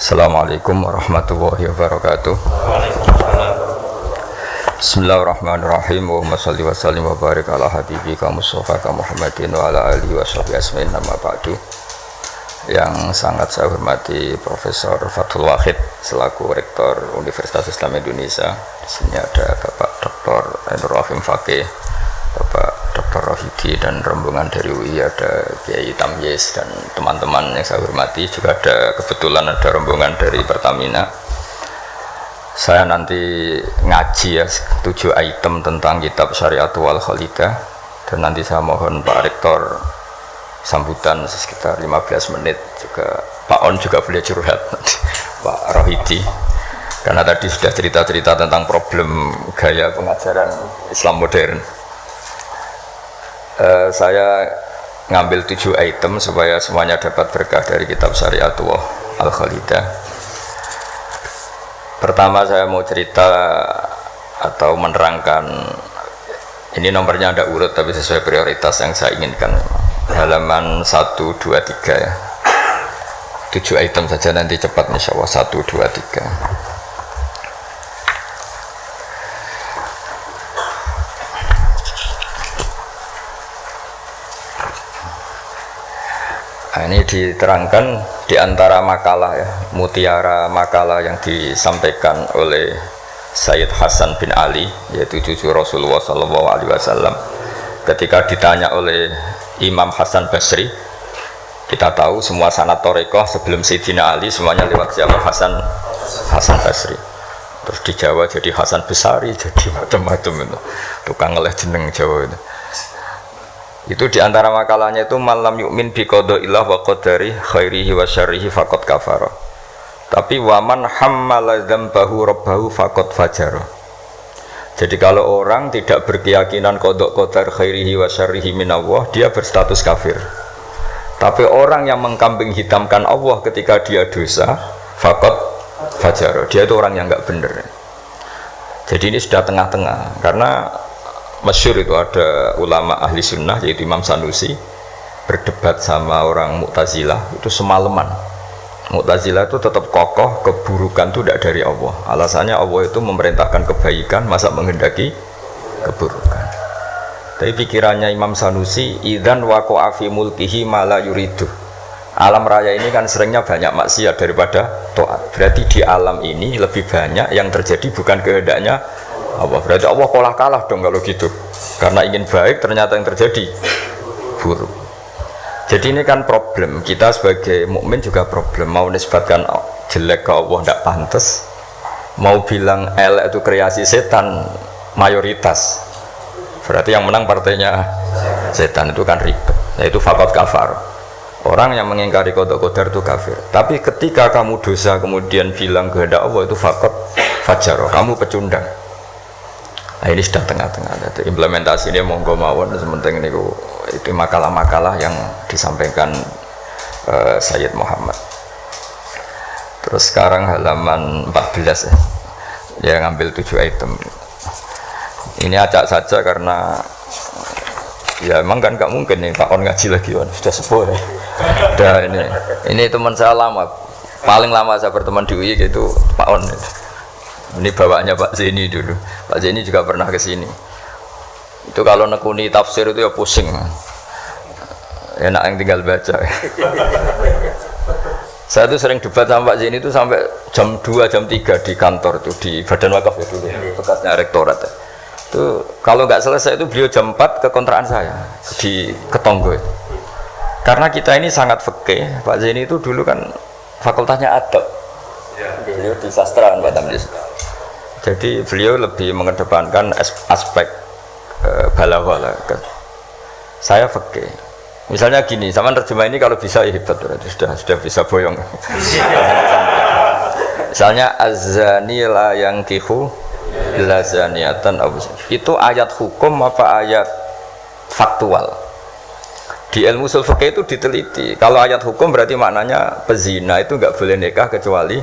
Assalamualaikum warahmatullahi wabarakatuh. Bismillahirrahmanirrahim. Wa shalli wa sallim wa barik ala habibika Mustafa Muhammadin wa ala alihi wa sahbihi asma'in nama ba'du. Yang sangat saya hormati Profesor Fathul Wahid selaku Rektor Universitas Islam Indonesia. Di sini ada Bapak Dr. Ainur Rahim Fakih, Bapak Dr. Rohidi dan rombongan dari UI, ada Kiai Tamyiz dan teman-teman yang saya hormati. Juga ada kebetulan ada rombongan dari Pertamina. Saya nanti ngaji ya 7 item tentang kitab Syariatul wal Khalidah, dan nanti saya mohon Pak Rektor sambutan sekitar 15 menit. Juga Pak On juga boleh curhat Pak Rohidi, karena tadi sudah cerita-cerita tentang problem gaya pengajaran Islam modern. Saya ngambil 7 item supaya semuanya dapat berkah dari kitab Syariatul wal Khalidah. Pertama saya mau cerita atau menerangkan, ini nomornya ada urut tapi sesuai prioritas yang saya inginkan. Halaman 1, 2, 3 ya. 7 item saja nanti cepat insya Allah. 1, 2, 3. Nah, ini diterangkan di antara makalah ya, mutiara makalah yang disampaikan oleh Sayyid Hasan bin Ali, yaitu cucu Rasulullah SAW. Ketika ditanya oleh Imam Hasan Basri, kita tahu semua sanad Thariqah sebelum Sayyidina Ali semuanya lewat siapa? Hasan Basri. Terus di Jawa jadi Hasan Besari, jadi macam-macam itu. Tukang ngeleh jeneng Jawa itu. Itu diantara makalahnya itu malam yu'min bi qadaillah wa qadari khairihi wa syarrihi faqad kafara. Tapi waman hammala dzambahu rabbahu faqad fajara. Jadi kalau orang tidak berkeyakinan qada qadar khairihi wa syarrihi minallah, dia berstatus kafir. Tapi orang yang mengkambing hitamkan Allah ketika dia dosa, faqad fajara. Dia itu orang yang enggak benar. Jadi ini sudah tengah-tengah, karena masyhur itu ada ulama ahli sunnah yaitu Imam Sanusi berdebat sama orang Mu'tazilah itu semalaman. Mu'tazilah itu tetap kokoh keburukan itu tidak dari Allah. Alasannya Allah itu memerintahkan kebaikan, masa menghendaki keburukan. Tapi pikirannya Imam Sanusi, idzan waqa'a fi mulkihi ma la yuridu. Alam raya ini kan seringnya banyak maksiat daripada taat. Berarti di alam ini lebih banyak yang terjadi bukan kehendaknya Allah. Berarti Allah kalah dong kalau gitu, karena ingin baik ternyata yang terjadi buruk. Jadi ini kan problem kita sebagai mukmin, juga problem mau nisbatkan jelek ke Allah tidak pantas, mau bilang elek itu kreasi setan mayoritas, berarti yang menang partainya setan, itu kan ribet. Yaitu faqad kafar, orang yang mengingkari qada qadar itu kafir. Tapi ketika kamu dosa kemudian bilang kehendak Allah, itu faqad fajara, kamu pecundang. Nah, ini sudah tengah-tengah. Jadi implementasi ini monggo mawon, sementing ini itu makalah-makalah yang disampaikan Sayyid Muhammad. Terus sekarang halaman 14 ya. Ya ngambil 7 item. Ini acak saja karena ya emang kan gak mungkin nih Pak On ngaji lagi, sudah sepuh ya. Udah ini teman saya lama. Paling lama saya berteman di UI itu Pak On. Ini bawaannya Pak Zeni dulu. Pak Zeni juga pernah ke sini. Itu kalau nekuni tafsir itu ya pusing. Enak yang tinggal baca. Saya tuh sering debat sama Pak Zeni itu sampai jam 2, jam 3 di kantor tuh, di Badan Wakaf ya dulu, bekasnya rektorat. Itu kalau nggak selesai itu beliau jam 4 ke kontrakan saya di Ketonggo. Karena kita ini sangat fikih. Pak Zeni itu dulu kan fakultasnya adab. Beliau di sastra Pak Tamyiz. Jadi beliau lebih mengedepankan aspek balaghah lah. Saya fikih. Misalnya gini, sama terjemah ini kalau bisa ya hebat, sudah bisa boyong. Misalnya az-zani la yankihu illa zaniatan, itu ayat hukum apa ayat faktual? Di ilmu ushul fikih itu diteliti. Kalau ayat hukum berarti maknanya pezina itu nggak boleh nikah kecuali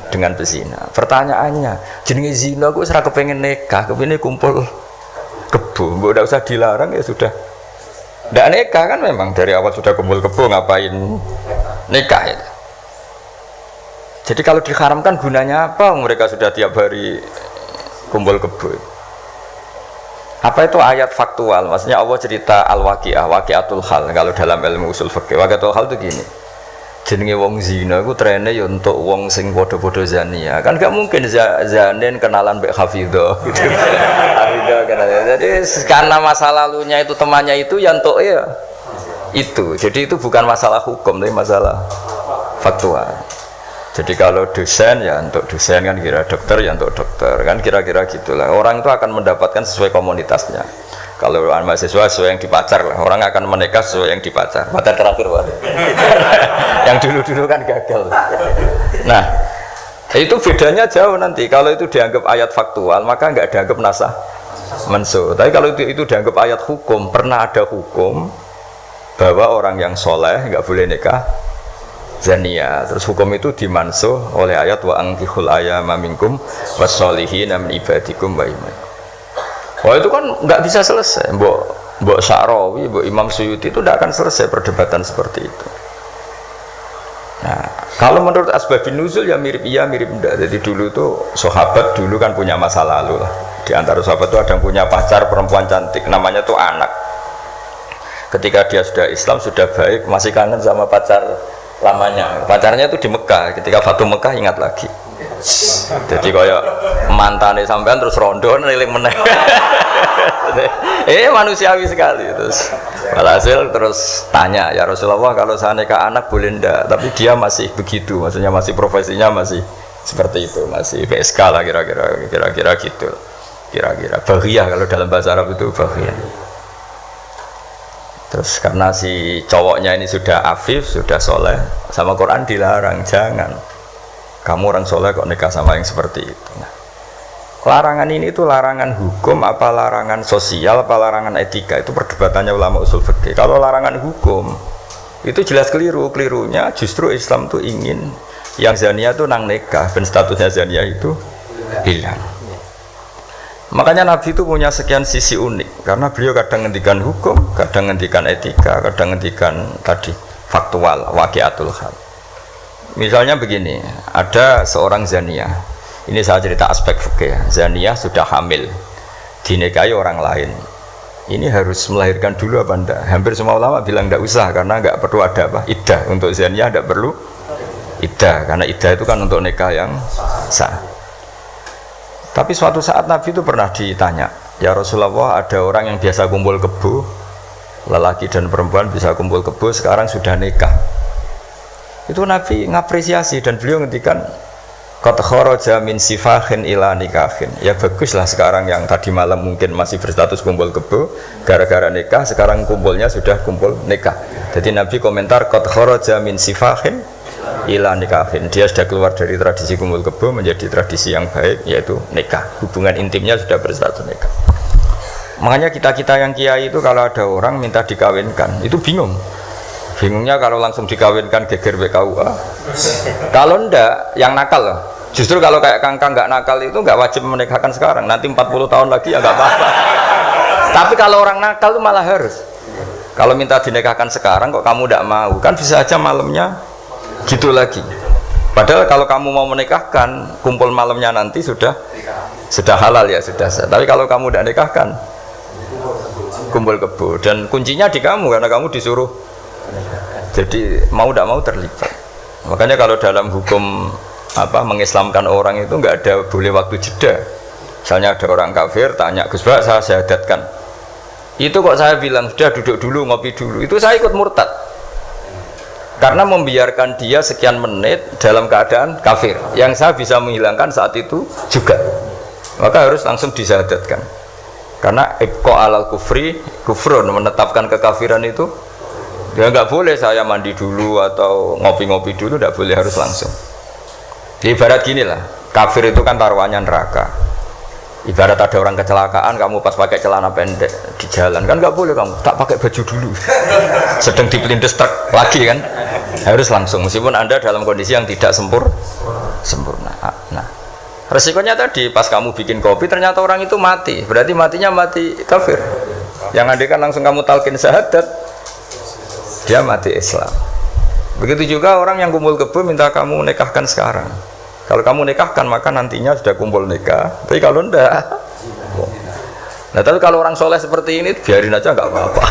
dengan pezina. Pertanyaannya, jenenge zina kok ora kepengen nikah, kepene kumpul kebo, mbok ndak usah dilarang ya sudah. Ndak nikah kan, memang dari awal sudah kumpul kebo, ngapain nikah itu. Jadi kalau diharamkan gunanya apa? Mereka sudah tiap hari kumpul kebo. Apa itu ayat faktual? Maksudnya Allah cerita al-waqi'ah, waqi'atul hal. Kalau dalam ilmu usul fikih, waqi'atul hal itu gini. Jenenge wong zina iku trene ya untuk wong sing padha-padha zania. Kan gak mungkin zanen kenalan mbek Hafidho gitu. Hafidho kenalan. Jadi karena masa lalunya itu temannya itu ya untuk ya itu. Jadi itu bukan masalah hukum tapi masalah faktual. Jadi kalau dosen ya untuk dosen kan kira dokter ya untuk dokter kan kira-kira gitulah. Orang itu akan mendapatkan sesuai komunitasnya. Kalau mahasiswa sesuai yang dipacar lah. Orang akan menikah sesuai yang dipacar. Pacar terakhir Pak. Yang dulu-dulu kan gagal. Nah, itu bedanya jauh nanti. Kalau itu dianggap ayat faktual maka nggak dianggap nasah mansuh. Tapi kalau itu dianggap ayat hukum, pernah ada hukum bahwa orang yang soleh nggak boleh nikah zania. Terus hukum itu dimansuh oleh ayat wa angkihul ayyama minkum wassolihin min ibadikum wa imanikum. Wah itu kan nggak bisa selesai. Mbok Sa'rawi, Mbok Imam Suyuti itu tidak akan selesai perdebatan seperti itu. Nah, kalau menurut asbabun nuzul ya mirip iya mirip enggak. Jadi dulu tuh sahabat dulu kan punya masa lalu lah. Di antara sahabat itu ada yang punya pacar perempuan cantik, namanya tuh Anak. Ketika dia sudah Islam sudah baik, masih kangen sama pacar lamanya. Pacarnya itu di Mekah. Ketika Fatu Mekah ingat lagi. Jadi kayak mantane sampean terus rondo niling meneh. Manusiawi sekali. Terus walhasil terus tanya, ya Rasulullah kalau saya nikah anak boleh ndak? Tapi dia masih begitu, maksudnya masih profesinya masih seperti itu, masih PSK lah kira-kira gitu. Kira-kira baghiyah kalau dalam bahasa Arab itu baghiyah. Terus karena si cowoknya ini sudah afif, sudah soleh, sama Quran dilarang, jangan kamu orang soleh kok nikah sama yang seperti itu. Nah, larangan ini itu larangan hukum apa larangan sosial apa larangan etika, itu perdebatannya ulama usul fikih. Kalau larangan hukum itu jelas keliru. Kelirunya justru Islam tuh ingin yang zania tuh nang nikah dan statusnya zania itu hilang. Makanya Nabi itu punya sekian sisi unik karena beliau kadang ngendikan hukum, kadang ngendikan etika, kadang ngendikan tadi faktual, waqi'atul hal. Misalnya begini, ada seorang zania. Ini saya cerita aspek fikih. Zania sudah hamil, dinikahi orang lain. Ini harus melahirkan dulu apa enggak? Hampir semua ulama bilang enggak usah karena enggak perlu ada apa? Iddah. Untuk zania enggak perlu iddah karena iddah itu kan untuk nikah yang sah. Tapi suatu saat Nabi itu pernah ditanya, ya Rasulullah ada orang yang biasa kumpul kebo, lelaki dan perempuan bisa kumpul kebo, sekarang sudah nikah. Itu Nabi ngapresiasi dan beliau ngendikan qad kharaja min sifahin ila nikahin. Ya baguslah sekarang yang tadi malam mungkin masih berstatus kumpul kebo, gara-gara nikah sekarang kumpulnya sudah kumpul nikah. Jadi Nabi komentar qad kharaja min sifahin ila nikahin, dia sudah keluar dari tradisi kumpul kebo menjadi tradisi yang baik yaitu nikah, hubungan intimnya sudah berstatus nikah. Makanya kita yang kiai itu kalau ada orang minta dikawinkan itu bingungnya kalau langsung dikawinkan geger BKUA. Kalau ndak yang nakal loh. Justru kalau kayak kangkang nggak nakal itu nggak wajib menikahkan sekarang, nanti 40 tahun lagi ya nggak apa-apa. Tapi kalau orang nakal itu malah harus. Kalau minta dinikahkan sekarang kok kamu ndak mau, kan bisa aja malamnya gitu lagi. Padahal kalau kamu mau menikahkan kumpul malamnya nanti sudah halal ya sudah sah. Tapi kalau kamu tidak nikahkan kumpul kebo dan kuncinya di kamu karena kamu disuruh. Jadi mau tidak mau terlibat. Makanya kalau dalam hukum mengislamkan orang itu nggak ada boleh waktu jeda. Misalnya ada orang kafir tanya Gus Bak saya syahadatkan. Itu kok saya bilang sudah duduk dulu ngopi dulu. Itu saya ikut murtad. Karena membiarkan dia sekian menit dalam keadaan kafir yang saya bisa menghilangkan saat itu juga, maka harus langsung disyahadatkan. Karena ibqa alal kufri kufrun, menetapkan kekafiran itu ya nggak boleh saya mandi dulu atau ngopi-ngopi dulu, nggak boleh, harus langsung. Ibarat gini lah, kafir itu kan taruhannya neraka. Ibarat ada orang kecelakaan, kamu pas pakai celana pendek di jalan kan nggak boleh, kamu tak pakai baju dulu sedang dipelindes truk lagi kan, harus langsung meskipun anda dalam kondisi yang tidak sempurna. Nah resikonya tadi pas kamu bikin kopi ternyata orang itu mati, berarti matinya mati kafir. Yang andai kan langsung kamu talqin syahadat dia mati Islam. Begitu juga orang yang kumpul kebo minta kamu nikahkan sekarang. Kalau kamu nikahkan maka nantinya sudah kumpul nikah. Tapi kalau enggak, nah tapi kalau orang soleh seperti ini biarin aja nggak apa-apa.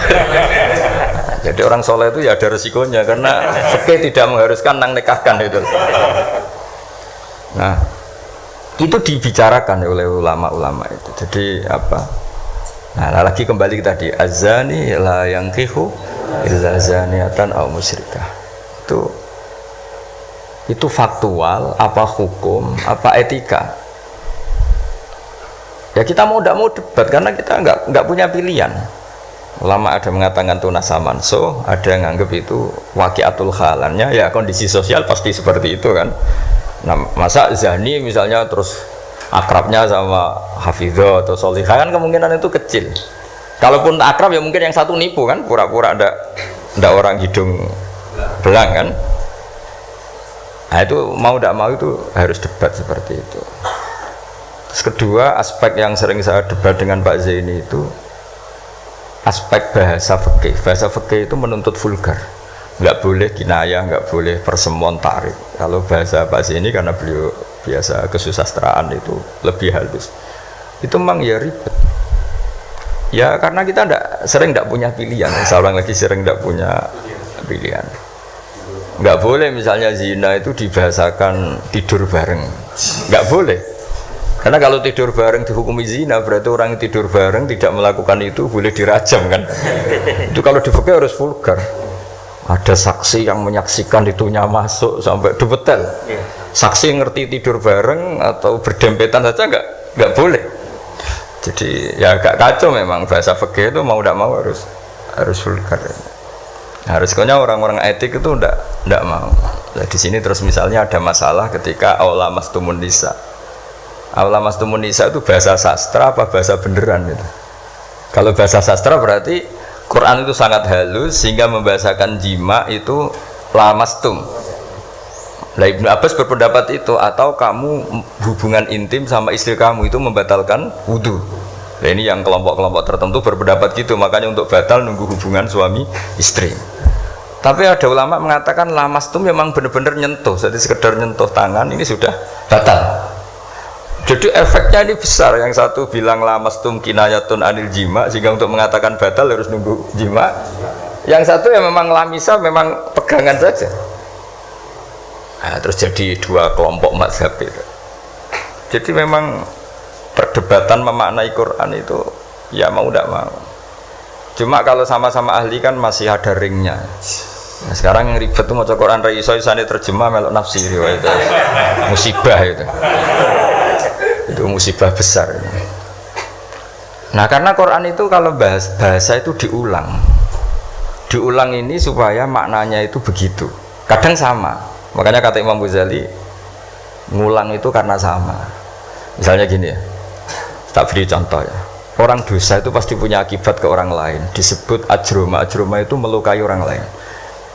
Jadi orang soleh itu ya ada resikonya karena fikih tidak mengharuskan nang nikahkan itu. Nah itu dibicarakan oleh ulama-ulama itu. Jadi apa? Nah lagi kembali tadi azani la yankihu illa zaniatan aw musyrikah. Itu faktual, apa hukum, apa etika? Ya kita mau tidak mau debat karena kita nggak punya pilihan. Ulama ada mengatakan tunas samanso, ada yang nganggap itu waqiatul halannya, ya kondisi sosial pasti seperti itu kan. Nah, masa zani misalnya terus akrabnya sama hafidhah atau solihah kan kemungkinan itu kecil. Kalaupun akrab ya mungkin yang satu nipu kan, pura-pura ada orang hidung belang kan. Nah itu mau tidak mau itu harus debat seperti itu. Terus kedua aspek yang sering saya debat dengan Pak Zaini itu aspek bahasa fikih. Bahasa fikih itu menuntut vulgar, nggak boleh kinayah, nggak boleh persemuan tarik. Kalau bahasa Pak Zaini karena beliau biasa kesusastraan itu lebih halus. Itu memang ya ribet. Ya karena kita sering tidak punya pilihan. Saya ulang lagi sering tidak punya pilihan. Nggak boleh misalnya zina itu dibahasakan tidur bareng, nggak boleh. Karena kalau tidur bareng dihukumi zina berarti orang yang tidur bareng tidak melakukan itu boleh dirajam kan. Itu kalau di fikih harus vulgar. Ada saksi yang menyaksikan itunya masuk sampai detail. Saksi ngerti tidur bareng atau berdempetan saja nggak boleh. Jadi ya agak kacau memang bahasa fikih itu mau tidak mau harus vulgar. Harusnya orang-orang etik itu ndak mau. Nah, di sini terus misalnya ada masalah ketika aula mastumun nisa. Aula mastumun nisa itu bahasa sastra apa bahasa beneran gitu. Kalau bahasa sastra berarti Quran itu sangat halus sehingga membahasakan jima itu lamastum. Nah, Ibnu Abbas berpendapat itu atau kamu hubungan intim sama istri kamu itu membatalkan wudu. Nah, ini yang kelompok-kelompok tertentu berpendapat gitu, makanya untuk batal nunggu hubungan suami istri. Tapi ada ulama mengatakan lamastum memang benar-benar nyentuh, jadi sekedar nyentuh tangan ini sudah batal. Jadi efeknya ini besar. Yang satu bilang lamastum kinayatun anil jima, sehingga untuk mengatakan batal harus nunggu jima. Yang satu ya memang lamisa, memang pegangan saja. Nah, terus jadi dua kelompok mazhab itu. Jadi memang perdebatan memaknai Quran itu ya mau tidak mau. Cuma kalau sama-sama ahli kan masih ada ringnya. Nah, sekarang yang ribet itu mau Quran isane terjemah melok nafsi itu musibah itu musibah besar. Nah karena Quran itu kalau bahasa itu diulang ini supaya maknanya itu begitu, kadang sama. Makanya kata Imam Ghazali ngulang itu karena sama. Misalnya gini ya, tak beri contoh ya, orang dosa itu pasti punya akibat ke orang lain, disebut ajroma. Ajroma itu melukai orang lain.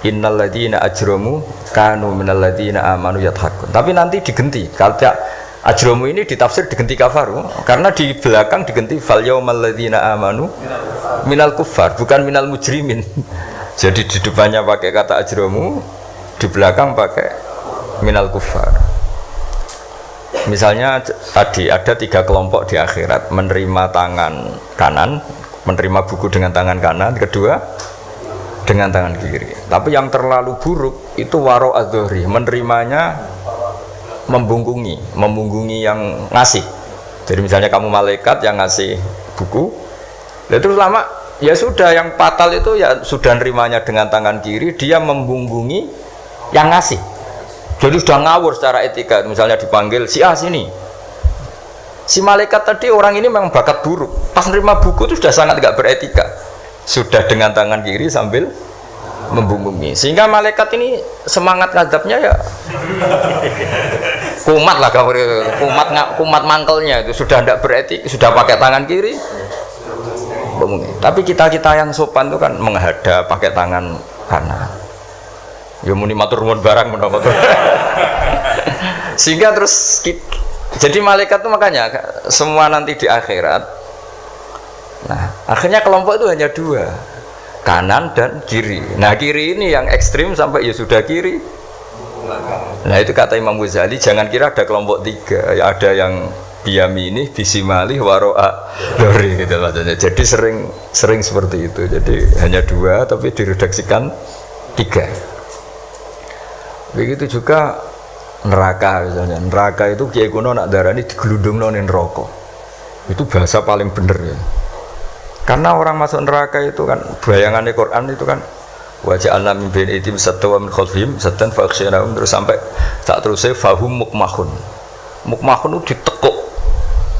Innal ladzina ajramu kanu minal ladzina amanu yadhakun. Tapi nanti digenti. Kalau ajramu ini ditafsir digenti kafaru karena di belakang digenti fal yaumal ladzina amanu minal kuffar, bukan minal mujrimin. Jadi di depannya pakai kata ajramu, di belakang pakai minal kuffar. Misalnya tadi ada 3 kelompok di akhirat, menerima tangan kanan, menerima buku dengan tangan kanan, kedua dengan tangan kiri. Tapi yang terlalu buruk itu waro adzohri, menerimanya membungkungi yang ngasih. Jadi misalnya kamu malaikat yang ngasih buku, terus lama ya sudah, yang fatal itu ya sudah nerimanya dengan tangan kiri, dia membungkungi yang ngasih. Jadi sudah ngawur secara etika. Misalnya dipanggil si A sini, si malaikat tadi orang ini memang bakat buruk, pas nerima buku itu sudah sangat gak beretika, sudah dengan tangan kiri sambil membungkungi, sehingga malaikat ini semangat ngadapnya ya kumat lah, kumat mangkelnya itu sudah tidak beretik, sudah pakai tangan kiri membungkungi. Tapi kita yang sopan itu kan menghadap pakai tangan kanan. Ya muni matur nuwun barang menapa. Sehingga terus jadi malaikat itu makanya semua nanti di akhirat. Nah, akhirnya kelompok itu hanya 2. kanan dan kiri. Nah kiri ini yang ekstrim sampai ya sudah kiri. Nah itu kata Imam Ghazali, jangan kira ada kelompok tiga, ya ada yang biyamini, bisimali, waro'a dori gitu maksudnya. Jadi sering seperti itu. Jadi hanya dua tapi diredaksikan tiga. Begitu juga neraka misalnya. Neraka itu kiai kuno nak darani digelundungno ning neraka. Itu bahasa paling bener ya. Karena orang masuk neraka itu kan bayangannya Quran itu kan waja'alna min baini aydihim saddan wa min khalfihim saddan faghshaynahum terus sampai tak terusé fahum mukmahun. Mukmahun itu ditekuk.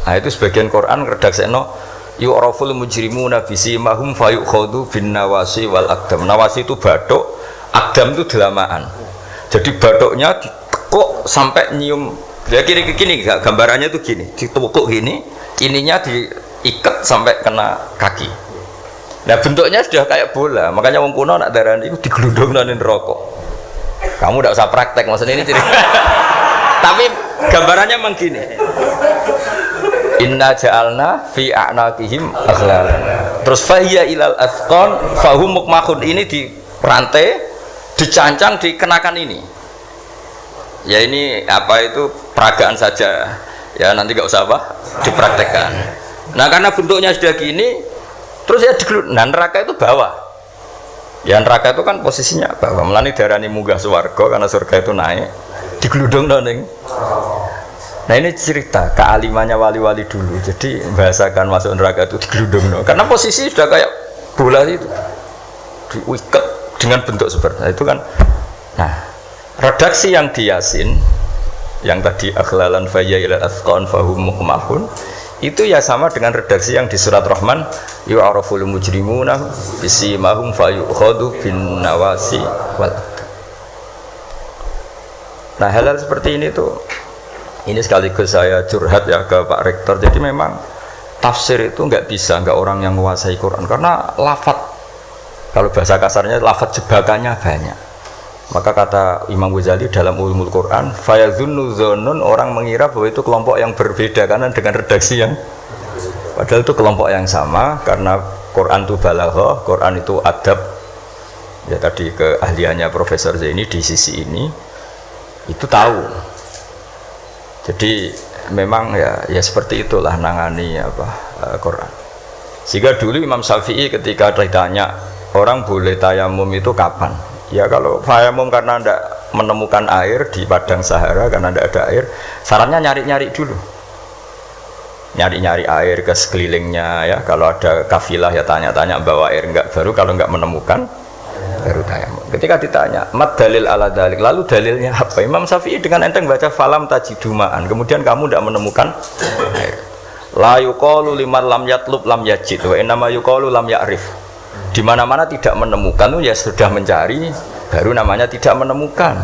Nah itu sebagian Quran redaksekno yu'raful mujrimuna bisimahum fayukhadhu bin nawasi wal aqdam. Nawasi itu bathuk, aqdam itu delamaan. Jadi bathuknya ditekuk sampai nyium. Ya kiri ke kini gambarannya itu gini, ditekuk gini, ininya diikat sampai kena kaki. Nah bentuknya sudah kayak bola, makanya wong kuno nak darani itu digelundungno ning neraka. Kamu tidak usah praktek, maksudnya ini cerita. Tapi gambarannya memang gini. Inna ja'alna fi a'naqihim aghlal. Terus fahiya ilal athqan fahum mukmahun, ini di rantai, dicancang, dikenakan ini. Ya ini apa itu peragaan saja. Ya nanti nggak usah apa dipraktekkan. Nah karena bentuknya sudah gini, terus ya digelut. Nah neraka itu bawah. Ya neraka itu kan posisinya bawah. Melani darani munggah swarga karena surga itu naik. Digeludung ning. Nah ini cerita kealimannya wali-wali dulu. Jadi bahasakan masuk neraka itu digeludung. Karena posisi sudah kayak bola itu. Diikat dengan bentuk seperti itu kan. Nah, redaksi yang di Yasin yang tadi aghlalan fayya ila athqan fahum mukmahun itu ya sama dengan redaksi yang di surat Rahman yu'araful mujrimuna bisimahum fayukhadhu bin nawasi wal. Nah hal-hal seperti ini tuh, ini sekaligus saya curhat ya ke Pak Rektor. Jadi memang tafsir itu nggak orang yang menguasai Quran karena lafadz, kalau bahasa kasarnya lafadz jebakannya banyak. Maka kata Imam Ghazali dalam Ulumul Quran, fayadhunnu dzannun, orang mengira bahwa itu kelompok yang berbeda karena dengan redaksi yang padahal itu kelompok yang sama karena Quran itu balaghah, Quran itu adab. Ya tadi keahliannya Profesor Zaini di sisi ini itu tahu. Jadi memang ya seperti itulah nangani Quran. Sehingga dulu Imam Syafi'i ketika ditanya orang boleh tayamum itu kapan? Ya kalau tayamum karena tidak menemukan air di padang Sahara, karena tidak ada air, sarannya nyari-nyari dulu, nyari-nyari air ke sekelilingnya ya. Kalau ada kafilah ya tanya-tanya bawa air enggak, baru kalau enggak menemukan baru tayamum. Ketika ditanya mad dalil ala dalik, lalu dalilnya apa? Imam Syafi'i dengan enteng baca falam tajidumaan, kemudian kamu tidak menemukan air. La yuqalu liman lam yatlub lam yajid wa innama yuqalu lam ya'rif. Di mana-mana tidak menemukan itu ya sudah mencari, baru namanya tidak menemukan.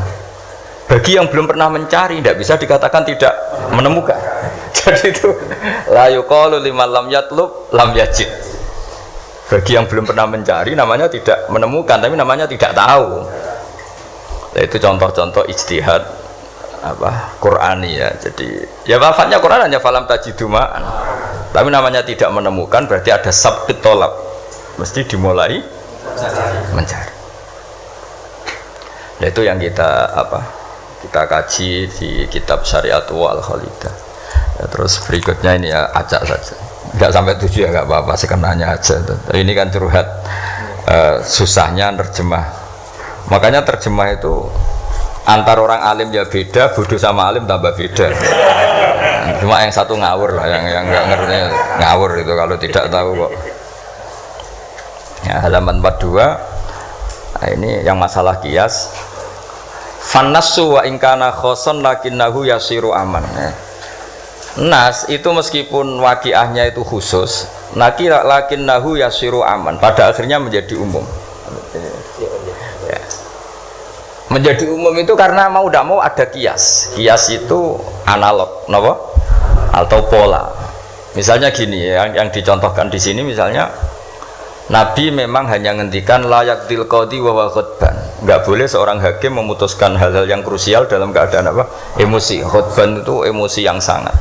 Bagi yang belum pernah mencari tidak bisa dikatakan tidak menemukan. Jadi itu la yuqalu liman lam yatlub lam yajid. Bagi yang belum pernah mencari namanya tidak menemukan, tapi namanya tidak tahu. Nah, itu contoh-contoh ijtihad Qur'ani ya. Jadi ya wafatnya Quran hanya falam tajidumaan. Tapi namanya tidak menemukan berarti ada sabqit tolab. Mesti dimulai mencari. Nah itu yang kita kaji di kitab Syariatu Wal Khalidah. Ya, terus berikutnya ini ya acak saja. Enggak sampai 7 ya enggak apa-apa, sekenanya aja. Tapi ini kan curhat susahnya nerjemah. Makanya terjemah itu antar orang alim ya beda, bodoh sama alim tambah beda. Cuma yang satu ngawur lah, yang enggak ngerti ngawur itu kalau tidak tahu kok. Ya, halaman 42. Nah, ini yang masalah kias. Fannasu wa ingkana khoson lakinnahu yasiru aman. Ya. Nas itu meskipun waqiahnya itu khusus, lakinnahu yasiru aman. Pada akhirnya menjadi umum. Ya. Menjadi umum itu karena mau tidak mau ada kias. Kias itu analog, kenapa? Atau pola. Misalnya gini, yang dicontohkan di sini misalnya. Nabi memang hanya ngendikan layak til qadi wa khutban. Enggak boleh seorang hakim memutuskan hal-hal yang krusial dalam keadaan emosi. Khutban itu emosi yang sangat.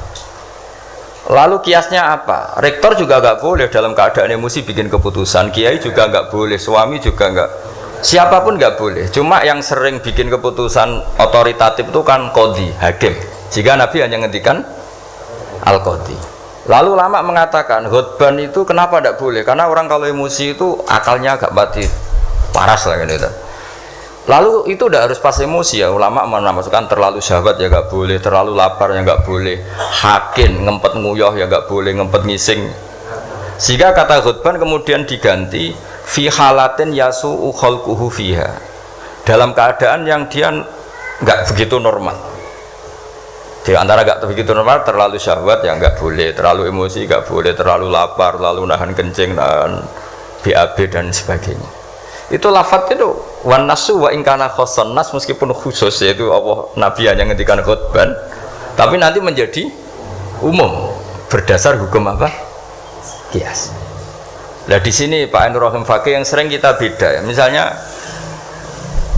Lalu kiasnya apa? Rektor juga nggak boleh dalam keadaan emosi bikin keputusan, kiai juga nggak boleh, suami juga nggak, siapapun nggak boleh. Cuma yang sering bikin keputusan otoritatif itu kan qadhi, hakim. Jika Nabi hanya ngendikan al-qadhi. Lalu ulama mengatakan khutban itu kenapa tidak boleh? Karena orang kalau emosi itu akalnya agak mati, paras lah gitu. Lalu itu udah harus pas emosi ya, ulama memasukkan terlalu syahwat ya nggak boleh, terlalu lapar ya nggak boleh, hakin ngempet nguyuh ya nggak boleh, ngempet ngising. Sehingga kata khutban kemudian diganti fi halatin yasu'u khalquhu fiha, dalam keadaan yang dia nggak begitu normal. Di antara nggak begitu normal, terlalu syahwat ya nggak boleh, terlalu emosi nggak boleh, terlalu lapar, terlalu nahan kencing, nahan BAB dan sebagainya. Itu lafadz itu wan nasu wa ingkana khoson nas, meskipun khusus yaitu Allah Nabi hanya ngendikan khutban, tapi nanti menjadi umum berdasar hukum apa? Qiyas. Nah di sini Pak Ainur Rahim Fakih yang sering kita beda ya. Misalnya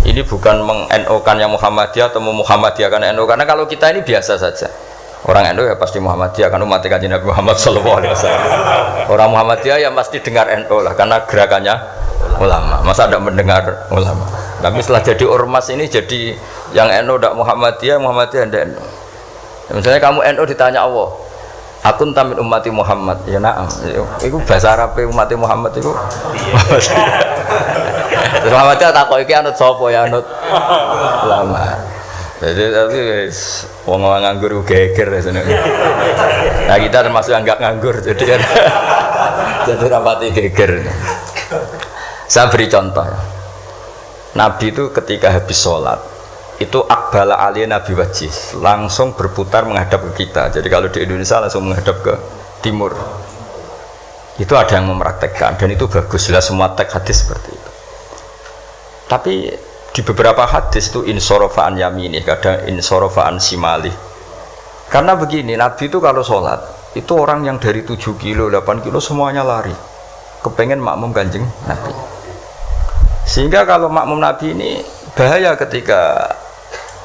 ini bukan meng-NO-kan yang Muhammadiyah atau Muhammadiyahkan NO, karena kalau kita ini biasa saja. Orang NO ya pasti Muhammadiyah kan umat Kanjeng Nabi Muhammad sallallahu alaihi wasallam. Orang Muhammadiyah ya pasti dengar NO lah karena gerakannya ulama. Masa tidak mendengar ulama? Tapi setelah jadi ormas ini jadi yang NO tidak Muhammadiyah, Muhammadiyah tidak NO. Misalnya kamu NO ditanya Allah, akun tamin ummati Muhammad, ya naam. Itu bahasa Arab ummati Muhammad itu. Terus Muhammadiyah tak kok iki anut sapa ya anut ulama. Jadi tapi wong nganggur geger sebenarnya. Nah kita termasuk yang enggak nganggur jadi rapati geger. Saya beri contoh ya. Nabi itu ketika habis sholat itu akbala aliyah Nabi wajih, langsung berputar menghadap ke kita. Jadi kalau di Indonesia langsung menghadap ke timur. Itu ada yang mempraktekkan dan itu bagus, jelas semua teks hadis seperti itu. Tapi di beberapa hadis itu insorofaan yamini, kadang insorofaan simali. Karena begini, Nabi itu kalau sholat itu orang yang dari 7 kilo, 8 kilo semuanya lari kepengen makmum Kanjeng Nabi. Sehingga kalau makmum Nabi ini bahaya ketika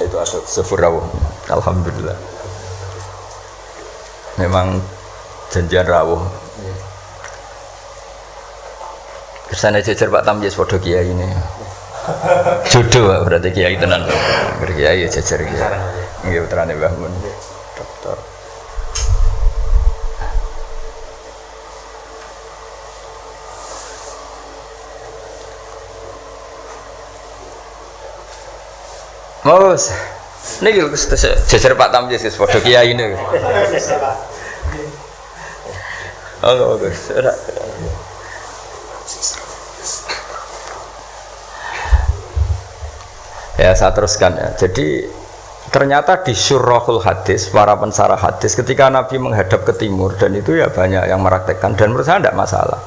itu ada sefurawu. Alhamdulillah. Memang janjian rawuh. Kersane jejer Pak Tamyiz padha kiai ini. Jodoh berarti kiai tenan. Kiai jejer kiai. Nggih putrane Mbah Mun. Dokter. Mas, ini jejer Pak Tamyiz padha kiai ini. Oh, bagus. Ya saya teruskan ya. Jadi ternyata di syurahul hadis, para pensarah hadis, ketika Nabi menghadap ke timur, dan itu ya banyak yang meraktekkan dan menurut saya tidak masalah.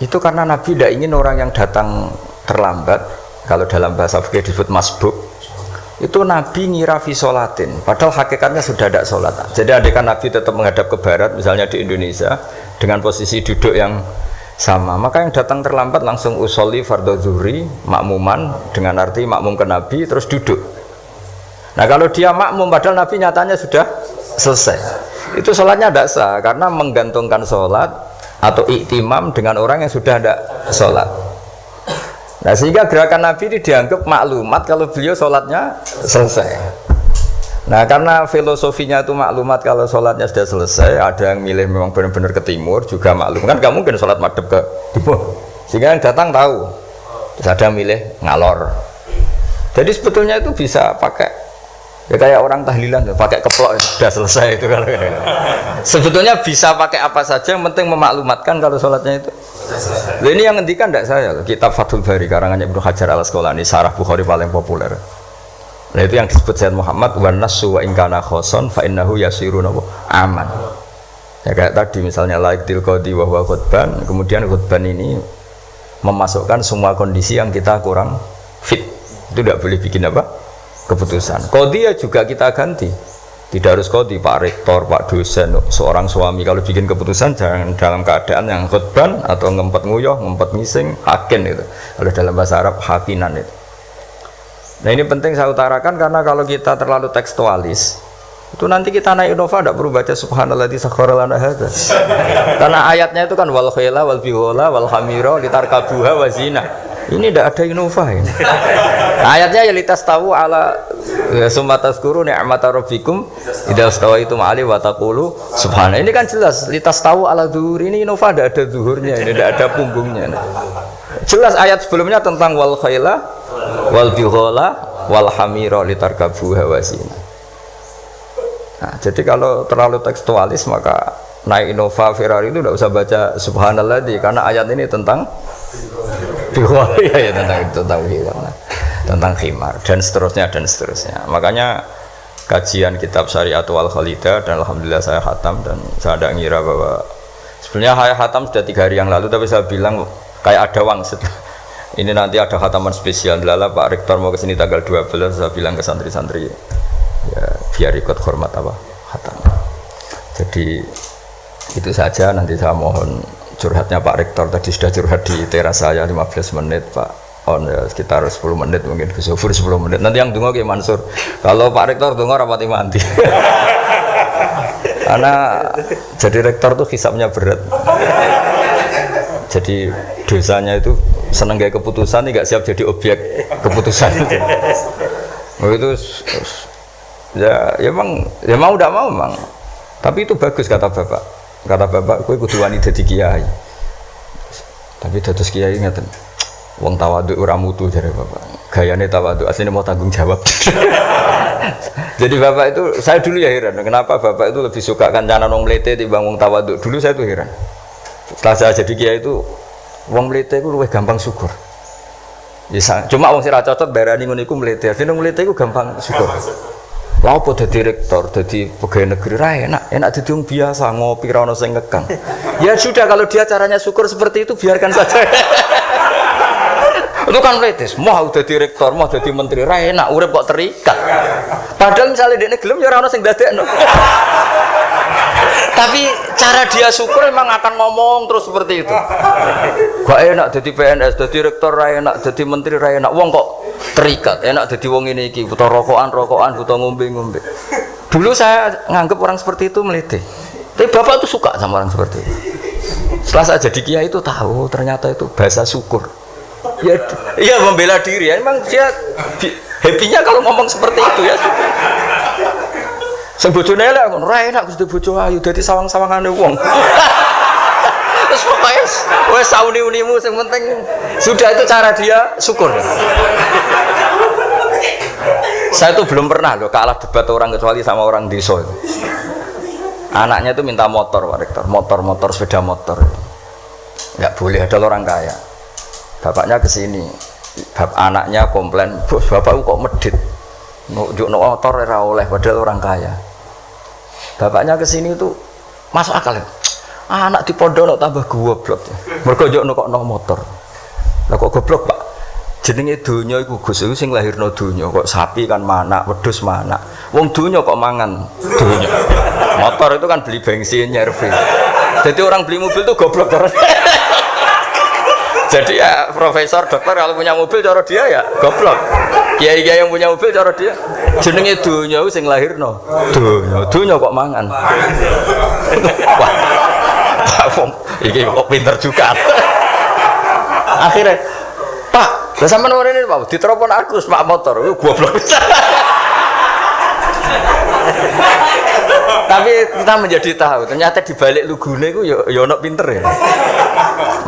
Itu karena Nabi tidak ingin orang yang datang terlambat, kalau dalam bahasa fikih disebut masbuk, itu Nabi ngira fi sholatin, padahal hakikatnya sudah tidak sholat. Jadi adekan Nabi tetap menghadap ke barat, misalnya di Indonesia dengan posisi duduk yang sama, maka yang datang terlambat langsung usolli fardhu zuhri makmuman, dengan arti makmum ke Nabi terus duduk. Nah kalau dia makmum padahal Nabi nyatanya sudah selesai, itu sholatnya tidak sah karena menggantungkan sholat atau iktimam dengan orang yang sudah tidak sholat. Nah sehingga gerakan Nabi ini dianggap maklumat kalau beliau sholatnya selesai. Nah karena filosofinya itu maklumat kalau sholatnya sudah selesai, ada yang milih memang benar-benar ke timur juga maklum, kan gak mungkin sholat madhep ke timur, sehingga yang datang tahu. Terus ada yang milih ngalor. Jadi sebetulnya itu bisa pakai, ya kayak orang tahlilan pakai keplok ya, sudah selesai itu kalau sebetulnya bisa pakai apa saja, yang penting memaklumatkan kalau sholatnya itu. Nah, ini yang ngendikan tidak saya, kitab Fathul Bari karangannya Ibnu Hajar al-Asqalani, Syarah Bukhari paling populer. Nah itu yang disebut Sayyid Muhammad wan nasu wa ingkana khoson fa innahu yasirun aman. Ya kayak tadi misalnya laik til qadi wa huwa khutban, kemudian khutban ini memasukkan semua kondisi yang kita kurang fit. Itu tidak boleh bikin apa? Keputusan. Qadi ya juga kita ganti. Tidak harus qadi, Pak Rektor, Pak dosen, seorang suami kalau bikin keputusan jangan dalam keadaan yang khutban atau ngempet nguyuh, ngempet ngising, hakin itu. Kalau dalam bahasa Arab hakinan itu. Nah ini penting saya utarakan karena kalau kita terlalu tekstualis Itu nanti kita naik Innova tidak perlu baca subhanalladzi sakhkhara lana hadza. Karena ayatnya itu kan wal khaila wal bighala wal hamira litarkabuha wa zina. Ini tidak ada Innova ini. Ayatnya ya litas tahu ala summa tazkuru ni'mata rabbikum idza stawaitum ali wa taqulu subhana. Ini kan jelas litas tahu ala zuhur. Ini Innova tidak ada zuhurnya, ini tidak ada punggungnya. Jelas ayat sebelumnya tentang wal khaila wal bighala wal hamira litarkabuha wa zina. Nah, jadi kalau terlalu tekstualis maka naik Innova Ferrari itu tidak usah baca subhanalladzi karena ayat ini tentang ya tentang khimar dan seterusnya. Makanya kajian kitab Syariatul Khalida dan alhamdulillah saya khatam dan saya tidak ngira bahwa sebenarnya saya khatam sudah 3 hari yang lalu tapi saya bilang kayak ada wangsit. Ini nanti ada khataman spesial lala Pak Rektor mau kesini tanggal 12 saya bilang ke santri-santri ya biar ikut hormat apa khatam. Jadi itu saja nanti saya mohon curhatnya Pak Rektor tadi sudah curhat di teras saya 15 menit Pak on ya sekitar 10 menit mungkin ke Sofur 10 menit nanti yang dungo ke Mansur kalau Pak Rektor dungo rapati mati karena jadi rektor tuh hisapnya berat jadi dosanya itu seneng gaya keputusan nggak siap jadi objek keputusan itu ya mau udah mau memang tapi itu bagus kata bapak kowe kudu wani dadi kiai tapi dados kiai ngeten wong tawadhu ora mutu jare bapak gayane tawadhu asline mau tanggung jawab jadi bapak itu saya dulu ya heran kenapa bapak itu lebih suka kancanan wong mlete timbang wong tawadhu dulu saya tuh heran setelah saya jadi kiai itu wong mlete itu luwih gampang syukur ya, cuma wong sing ra cocok darani ngono iku mlete asline wong mlete iku gampang syukur. Lah apa dadi rektor, dadi pegawai negeri ra enak dadi wong biasa ngopi ra ono sing ngekang. Ya sudah kalau dia caranya syukur seperti itu biarkan saja. Itu kan mletes, mau dadi rektor, mau dadi menteri ra enak urip kok terikat. Padahal misalnya dekne gelem ya ora ono sing dadekno. Tapi cara dia syukur memang akan ngomong terus seperti itu. Gak enak jadi PNS, jadi rektor ra enak, jadi menteri ra enak. Wong kok terikat, enak jadi wong ini iki, butuh rokokan, butuh ngombe. Dulu saya nganggap orang seperti itu melete. Tapi bapak tuh suka sama orang seperti itu. Setelah saya jadi kiai itu tahu ternyata itu bahasa syukur. Ya, iya membela diri. Ya, emang dia happy-nya kalau ngomong seperti itu ya. Sing bojone elek ngono, ra enak Gusti bojo ayu dadi sawang-sawangane wong. Terus pokoknya wes sauni-unimu yang penting sudah itu cara dia syukur. Saya tuh belum pernah loh kalah debat orang kecuali sama orang desa itu. Anaknya itu minta motor Pak Rektor, motor sepeda motor. Nggak boleh ada orang kaya. Bapaknya kesini, anaknya komplain, bos bapakku kok medit, nunjuk motor ora oleh padahal orang kaya. Bapaknya kesini itu masuk akal ya. Anak di pondok tambah goblok. Mergo yo kok no motor. Lah kok goblok, Pak? Jenenge donya iku Gus iku sing lahirno donya. Kok sapi kan manak, wedhus manak. Wong donya kok mangan donya. Motor itu kan beli bensin, nyervis. Jadi orang beli mobil tuh goblok terus. Jadi ya profesor, dokter kalau punya mobil cara dia ya goblok. Kiai-kiai yang punya mobil cara dia jenenge donya sing lahirno. Donya kok mangan. Wah. Iki kok pinter juga. Akhirnya, Pak, lah sampean ngene Pak, ditelepon Agus Pak motor, goblok bisa. Tapi kita menjadi tahu, ternyata di balik lugune iku ya ono pinter ya.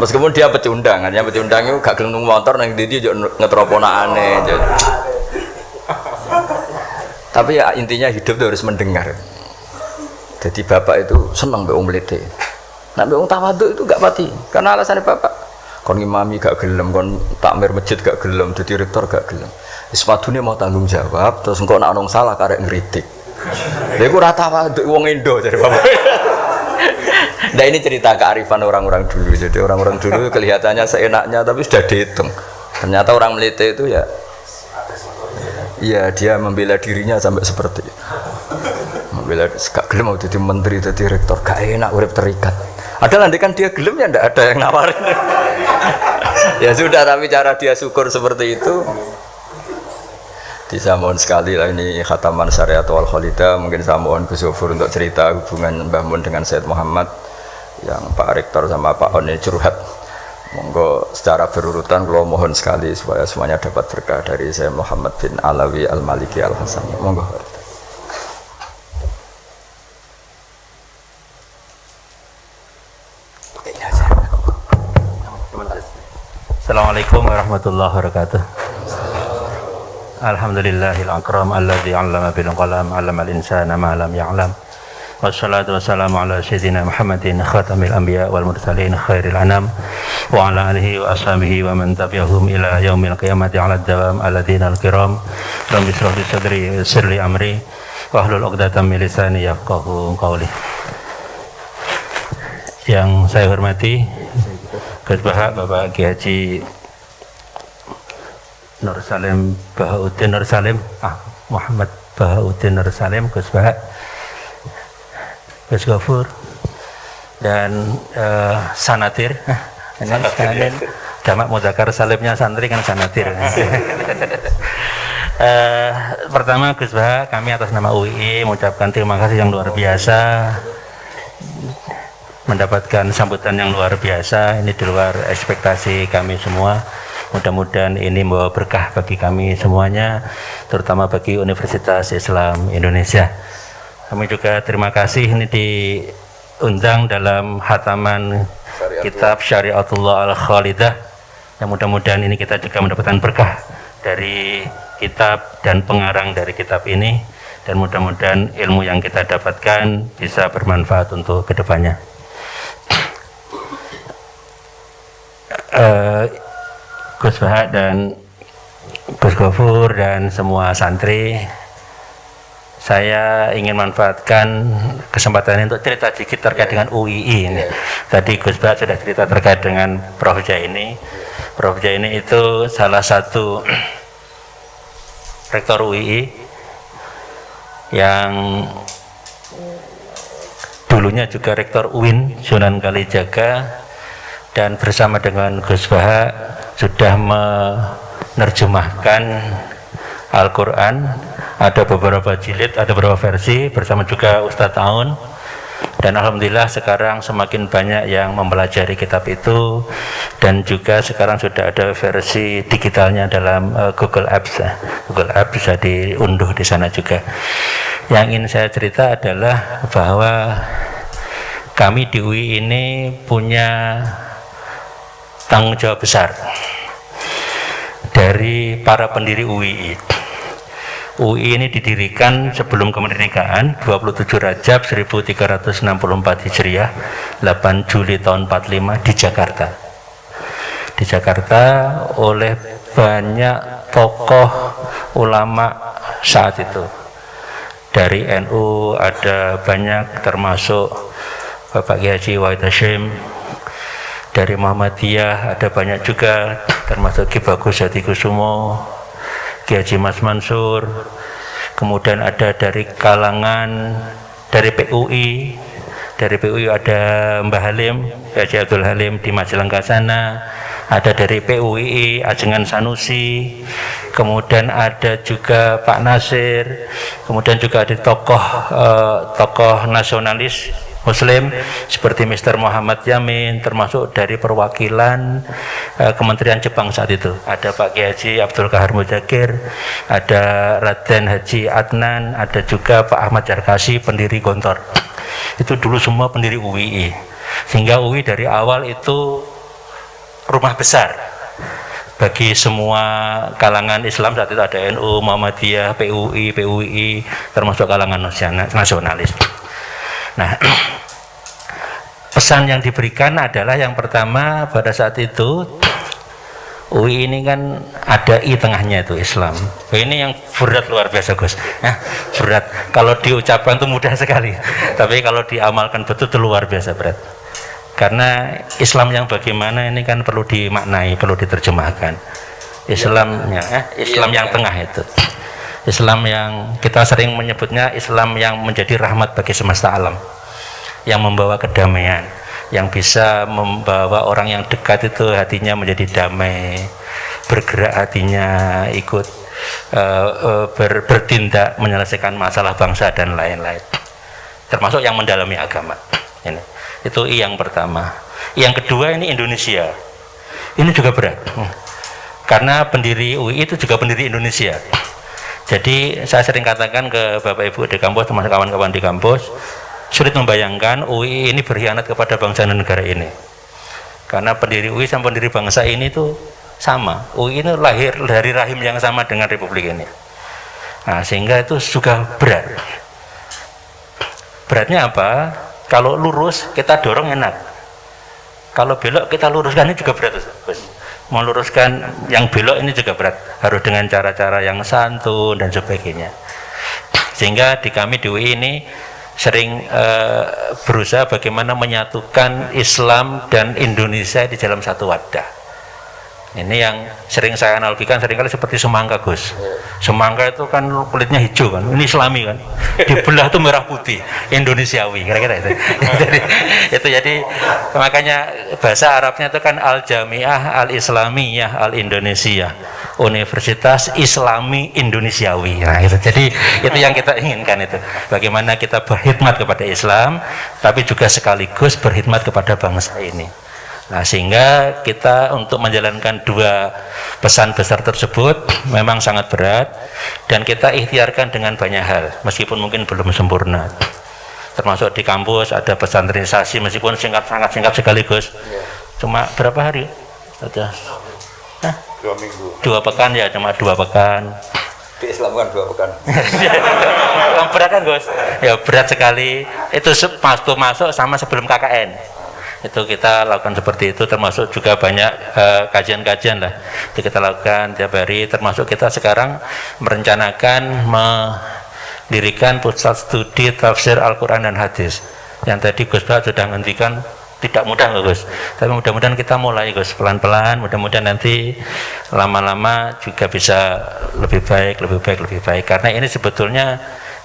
Meskipun dia pecundang, hanya pecundang itu gak gelem motor nang ndi yo ngetroponakane. Tapi ya intinya hidup itu harus mendengar. Jadi bapak itu seneng mbek wong mlete. Nek mbek wong tawadhu itu gak pati, karena alasannya bapak. Kon ngimami gak gelem, kon takmir masjid gak gelem, jadi rektor gak gelem. Wis padune mau tanggung jawab, terus engko nek ana salah karek ngritik. Lha iku ora tawadhu wong Indo jare bapak. Nah ini cerita kearifan orang-orang dulu. Jadi orang-orang dulu kelihatannya seenaknya tapi sudah dihitung. Ternyata orang Melite itu ya, iya dia membela dirinya sampai seperti itu. Membela gak gelem mau jadi menteri, jadi rektor, gak enak urip terikat. Ada nanti kan dia gelem ya ndak ada yang nawarin. Ya sudah, tapi cara dia syukur seperti itu. Saya mohon sekali lah ini khataman syariat wal khalidah. Mungkin saya mohon Gus Gofur untuk cerita hubungan Mbah Mun dengan Said Muhammad yang Pak Rektor sama Pak On ini curhat. Monggo secara berurutan kalau mohon sekali supaya semuanya dapat berkah dari Said Muhammad bin Alawi Al-Maliki Al-Hasani. Monggo. Assalamualaikum warahmatullahi wabarakatuh. Alhamdulillahil akram alladzi 'allama bil qalam 'allamal insana ma lam ya'lam. Wassalatu wassalamu ala sayyidina Muhammadin khatamil anbiya wal mursalin khairil anam wa ala alihi wa ashabihi wa man tabi'ahum ila yaumil qiyamati 'ala dawam alladzina al-kiram. Rabbi shrah li sadri wa yassir li amri wa hlul 'uqdatam min lisani yafqahu qawli. Yang saya hormati Gus Bapak Kiai Haji Nur Salim Bahauddin Nur Salim Muhammad Bahauddin Nur Salim, Gus Bahak, Gus Gofur dan Sanatir. Sanatir jamak mudzakkar salimnya santri kan Sanatir. Pertama Gus Bahak, kami atas nama UII mengucapkan terima kasih yang luar biasa, mendapatkan sambutan yang luar biasa. Ini di luar ekspektasi kami semua. Mudah-mudahan ini membawa berkah bagi kami semuanya, terutama bagi Universitas Islam Indonesia. Kami juga terima kasih ini diundang dalam khataman kitab Syariatullah Al-Khalidah. Dan mudah-mudahan ini kita juga mendapatkan berkah dari kitab dan pengarang dari kitab ini. Dan mudah-mudahan ilmu yang kita dapatkan bisa bermanfaat untuk kedepannya. Gus Bahak dan Gus Gofur dan semua santri, saya ingin manfaatkan kesempatan ini untuk cerita sedikit terkait dengan UII ini. Tadi Gus Bahak sudah cerita terkait dengan Prof. Jaini. Prof. Jaini itu salah satu rektor UII yang dulunya juga rektor UIN Sunan Kalijaga, dan bersama dengan Gus Bahak sudah menerjemahkan Al-Quran. Ada beberapa jilid, ada beberapa versi bersama juga Ustadz Aun. Dan alhamdulillah sekarang semakin banyak yang mempelajari kitab itu, dan juga sekarang sudah ada versi digitalnya dalam Google Apps. Google Apps bisa diunduh di sana juga. Yang ingin saya cerita adalah bahwa kami di UI ini punya tanggung jawab besar dari para pendiri UII. UI ini didirikan sebelum kemerdekaan 27 Rajab 1364 Hijriah, 8 Juli tahun 45 di Jakarta. Di Jakarta oleh banyak tokoh ulama saat itu. Dari NU ada banyak, termasuk Bapak Kiai Haji Wahid Hasyim. Dari Muhammadiyah ada banyak juga, termasuk Ki Bagus Hadikusumo, Ki Haji Mas Mansur. Kemudian ada dari kalangan dari PUI. Dari PUI ada Mbah Halim, Haji Abdul Halim di Majalengka sana. Ada dari PUI Ajengan Sanusi. Kemudian ada juga Pak Nasir. Kemudian juga ada tokoh nasionalis Muslim seperti Mr. Muhammad Yamin, termasuk dari perwakilan Kementerian Jepang saat itu. Ada Pak Kiai Haji Abdul Kahar Muzakir, ada Raden Haji Adnan, ada juga Pak Ahmad Jarkasi, pendiri Gontor. Itu dulu semua pendiri UII. Sehingga UI dari awal itu rumah besar bagi semua kalangan Islam. Saat itu ada NU, Muhammadiyah, PUI, termasuk kalangan nasionalis. Nah, pesan yang diberikan adalah yang pertama, pada saat itu UI ini kan ada I tengahnya, itu Islam. Ini yang berat luar biasa Gus. Nah, berat. Kalau diucapkan itu mudah sekali, tapi kalau diamalkan betul itu luar biasa berat. Karena Islam yang bagaimana ini kan perlu dimaknai, perlu diterjemahkan. Islamnya, Islam yang tengah itu. Islam yang kita sering menyebutnya Islam yang menjadi rahmat bagi semesta alam, yang membawa kedamaian, yang bisa membawa orang yang dekat itu hatinya menjadi damai, bergerak hatinya ikut bertindak menyelesaikan masalah bangsa dan lain-lain, termasuk yang mendalami agama. Ini itu yang pertama. Yang kedua ini Indonesia, ini juga berat karena pendiri UI itu juga pendiri Indonesia. Jadi saya sering katakan ke Bapak Ibu di kampus, teman kawan-kawan di kampus, sulit membayangkan UI ini berkhianat kepada bangsa dan negara ini, karena pendiri UI sama pendiri bangsa ini tuh sama. UI ini lahir dari rahim yang sama dengan Republik ini. Nah, sehingga itu juga berat. Beratnya apa? Kalau lurus kita dorong enak, kalau belok kita luruskan, ini juga berat, Gus. Meluruskan yang belok ini juga berat, harus dengan cara-cara yang santun dan sebagainya. Sehingga di kami di UI ini sering berusaha bagaimana menyatukan Islam dan Indonesia di dalam satu wadah. Ini yang sering saya analogikan seringkali seperti semangka, Gus. Semangka itu kan kulitnya hijau kan, ini Islami kan, dibelah itu merah putih, Indonesiawi, kira-kira itu. Jadi makanya bahasa Arabnya itu kan Al-Jami'ah Al-Islamiyah Al-Indonesia, Universitas Islami Indonesiawi. Nah, itu. Jadi itu yang kita inginkan, itu bagaimana kita berkhidmat kepada Islam tapi juga sekaligus berkhidmat kepada bangsa ini. Nah, sehingga kita untuk menjalankan dua pesan besar tersebut memang sangat berat, dan kita ikhtiarkan dengan banyak hal meskipun mungkin belum sempurna. Termasuk di kampus ada pesantrenisasi, meskipun sangat singkat sekaligus. Cuma berapa hari? Ada 2 minggu. 2 pekan ya, cuma 2 pekan. Di Islam kan 2 pekan. Berat kan, Gus? Ya berat sekali. Itu masuk sama sebelum KKN. Itu kita lakukan seperti itu, termasuk juga banyak kajian-kajian lah itu kita lakukan tiap hari, termasuk kita sekarang merencanakan mendirikan pusat studi tafsir Al-Quran dan Hadis yang tadi Gus Bah sudah ngendikan tidak mudah loh, Gus, tapi mudah-mudahan kita mulai, Gus, pelan-pelan, mudah-mudahan nanti lama-lama juga bisa lebih baik, karena ini sebetulnya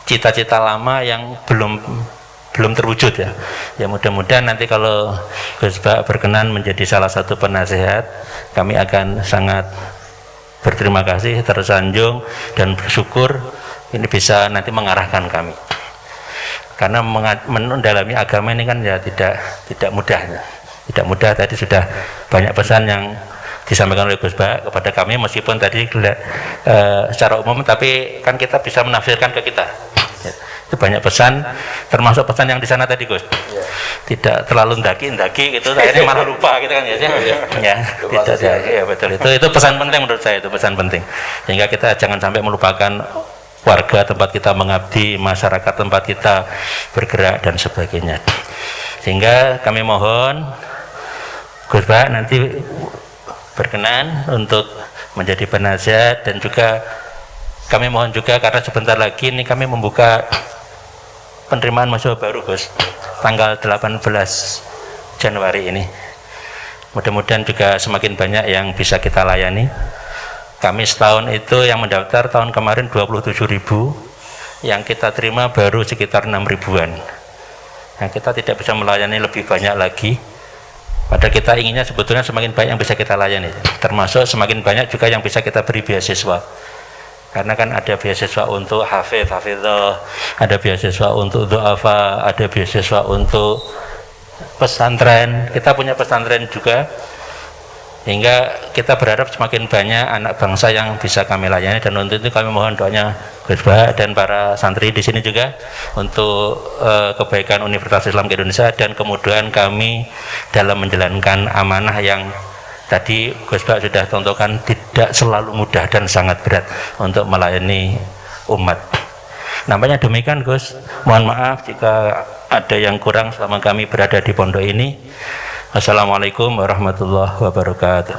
cita-cita lama yang belum terwujud ya. Ya mudah-mudahan nanti kalau Gus Bah berkenan menjadi salah satu penasehat, kami akan sangat berterima kasih, tersanjung dan bersyukur ini bisa nanti mengarahkan kami. Karena mendalami agama ini kan ya tidak mudah. Tidak mudah, tadi sudah banyak pesan yang disampaikan oleh Gus Bah kepada kami, meskipun tadi secara umum, tapi kan kita bisa menafsirkan ke kita. Itu banyak pesan, termasuk pesan yang di sana tadi, Gus. Tidak terlalu ndaki gitu, akhirnya malah lupa gitu kan ya. Ya betul, itu pesan penting menurut saya, itu pesan penting. Sehingga kita jangan sampai melupakan warga tempat kita mengabdi, masyarakat tempat kita bergerak dan sebagainya. Sehingga kami mohon Gus Bah nanti berkenan untuk menjadi penasihat, dan juga kami mohon juga karena sebentar lagi ini kami membuka penerimaan mahasiswa baru, Gus, tanggal 18 Januari ini. Mudah-mudahan juga semakin banyak yang bisa kita layani. Kami setahun itu yang mendaftar tahun kemarin 27.000, yang kita terima baru sekitar 6.000-an. Nah, kita tidak bisa melayani lebih banyak lagi, padahal kita inginnya sebetulnya semakin banyak yang bisa kita layani, termasuk semakin banyak juga yang bisa kita beri beasiswa. Karena kan ada beasiswa untuk hafidhah, ada beasiswa untuk du'afa, ada beasiswa untuk pesantren. Kita punya pesantren juga, hingga kita berharap semakin banyak anak bangsa yang bisa kami layani, dan untuk itu kami mohon doanya Gus Bah dan para santri di sini juga untuk kebaikan Universitas Islam Indonesia dan kemudahan kami dalam menjalankan amanah yang tadi Gus Bah sudah contohkan tidak selalu mudah dan sangat berat untuk melayani umat. Nampaknya demikian, Gus. Mohon maaf jika ada yang kurang selama kami berada di pondok ini. Assalamualaikum warahmatullahi wabarakatuh.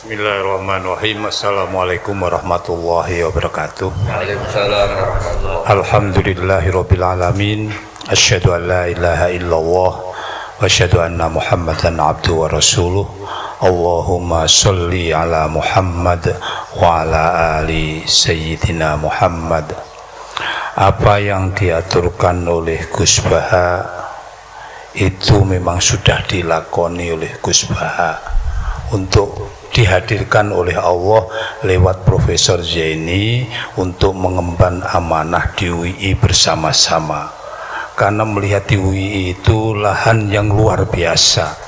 Bismillahirrahmanirrahim. Assalamualaikum warahmatullahi wabarakatuh. Waalaikumsalam warahmatullahi wabarakatuh. Alhamdulillahirabbil alamin. Asyhadu an la ilaha illallah wa asyhadu anna Muhammadan abduhu wa rasuluh. Allahumma sholli ala Muhammad wa ala ali sayyidina Muhammad. Apa yang diaturkan oleh Gus Bah itu memang sudah dilakoni oleh Gus Baha untuk dihadirkan oleh Allah lewat Profesor Zaini untuk mengemban amanah di UII bersama-sama, karena melihat di UII itu lahan yang luar biasa,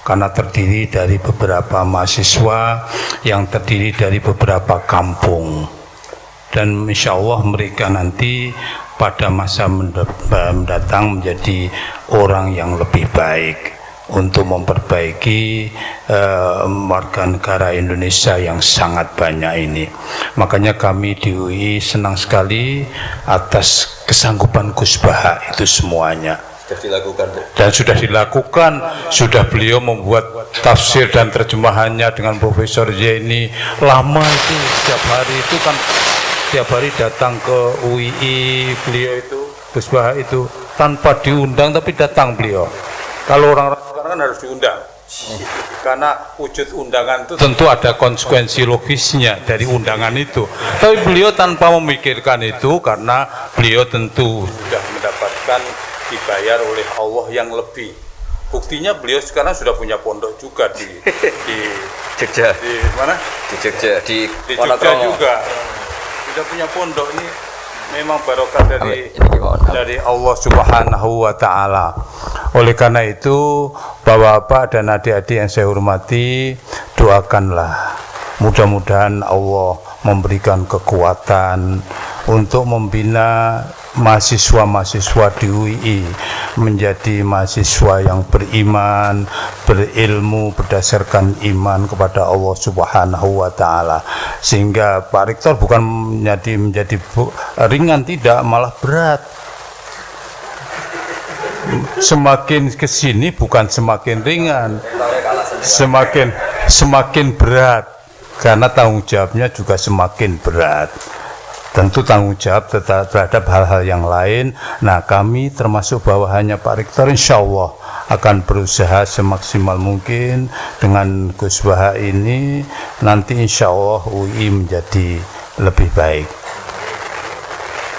karena terdiri dari beberapa mahasiswa yang terdiri dari beberapa kampung, dan insya Allah mereka nanti pada masa mendatang menjadi orang yang lebih baik untuk memperbaiki warga negara Indonesia yang sangat banyak ini. Makanya kami di UI senang sekali atas kesanggupan Gus Baha itu semuanya. Dan sudah dilakukan, sudah beliau membuat tafsir dan terjemahannya dengan Profesor Zaini. Lama itu, setiap hari itu kan, setiap hari datang ke UII beliau itu, Gus Baha itu tanpa diundang tapi datang beliau. Kalau orang-orang sekarang kan harus diundang, karena wujud undangan itu tentu ada konsekuensi logisnya dari undangan itu. Tapi beliau tanpa memikirkan itu, karena beliau tentu sudah mendapatkan dibayar oleh Allah yang lebih. Buktinya beliau sekarang sudah punya pondok juga di Jogja. di mana? Di Jogja, di Jogja juga. Sudah punya pondok. Ini memang barokah dari Allah Subhanahu wa taala. Oleh karena itu, Bapak-bapak dan adik-adik yang saya hormati, doakanlah mudah-mudahan Allah memberikan kekuatan untuk membina mahasiswa-mahasiswa di UII menjadi mahasiswa yang beriman, berilmu berdasarkan iman kepada Allah Subhanahu wa taala, sehingga Pak Rektor bukan menjadi ringan, tidak, malah berat. Semakin kesini bukan semakin ringan, semakin berat, karena tanggung jawabnya juga semakin berat. Tentu tanggung jawab terhadap hal-hal yang lain. Nah, kami termasuk bawahannya Pak Rektor insya Allah akan berusaha semaksimal mungkin dengan Gus Baha ini, nanti insya Allah UI menjadi lebih baik.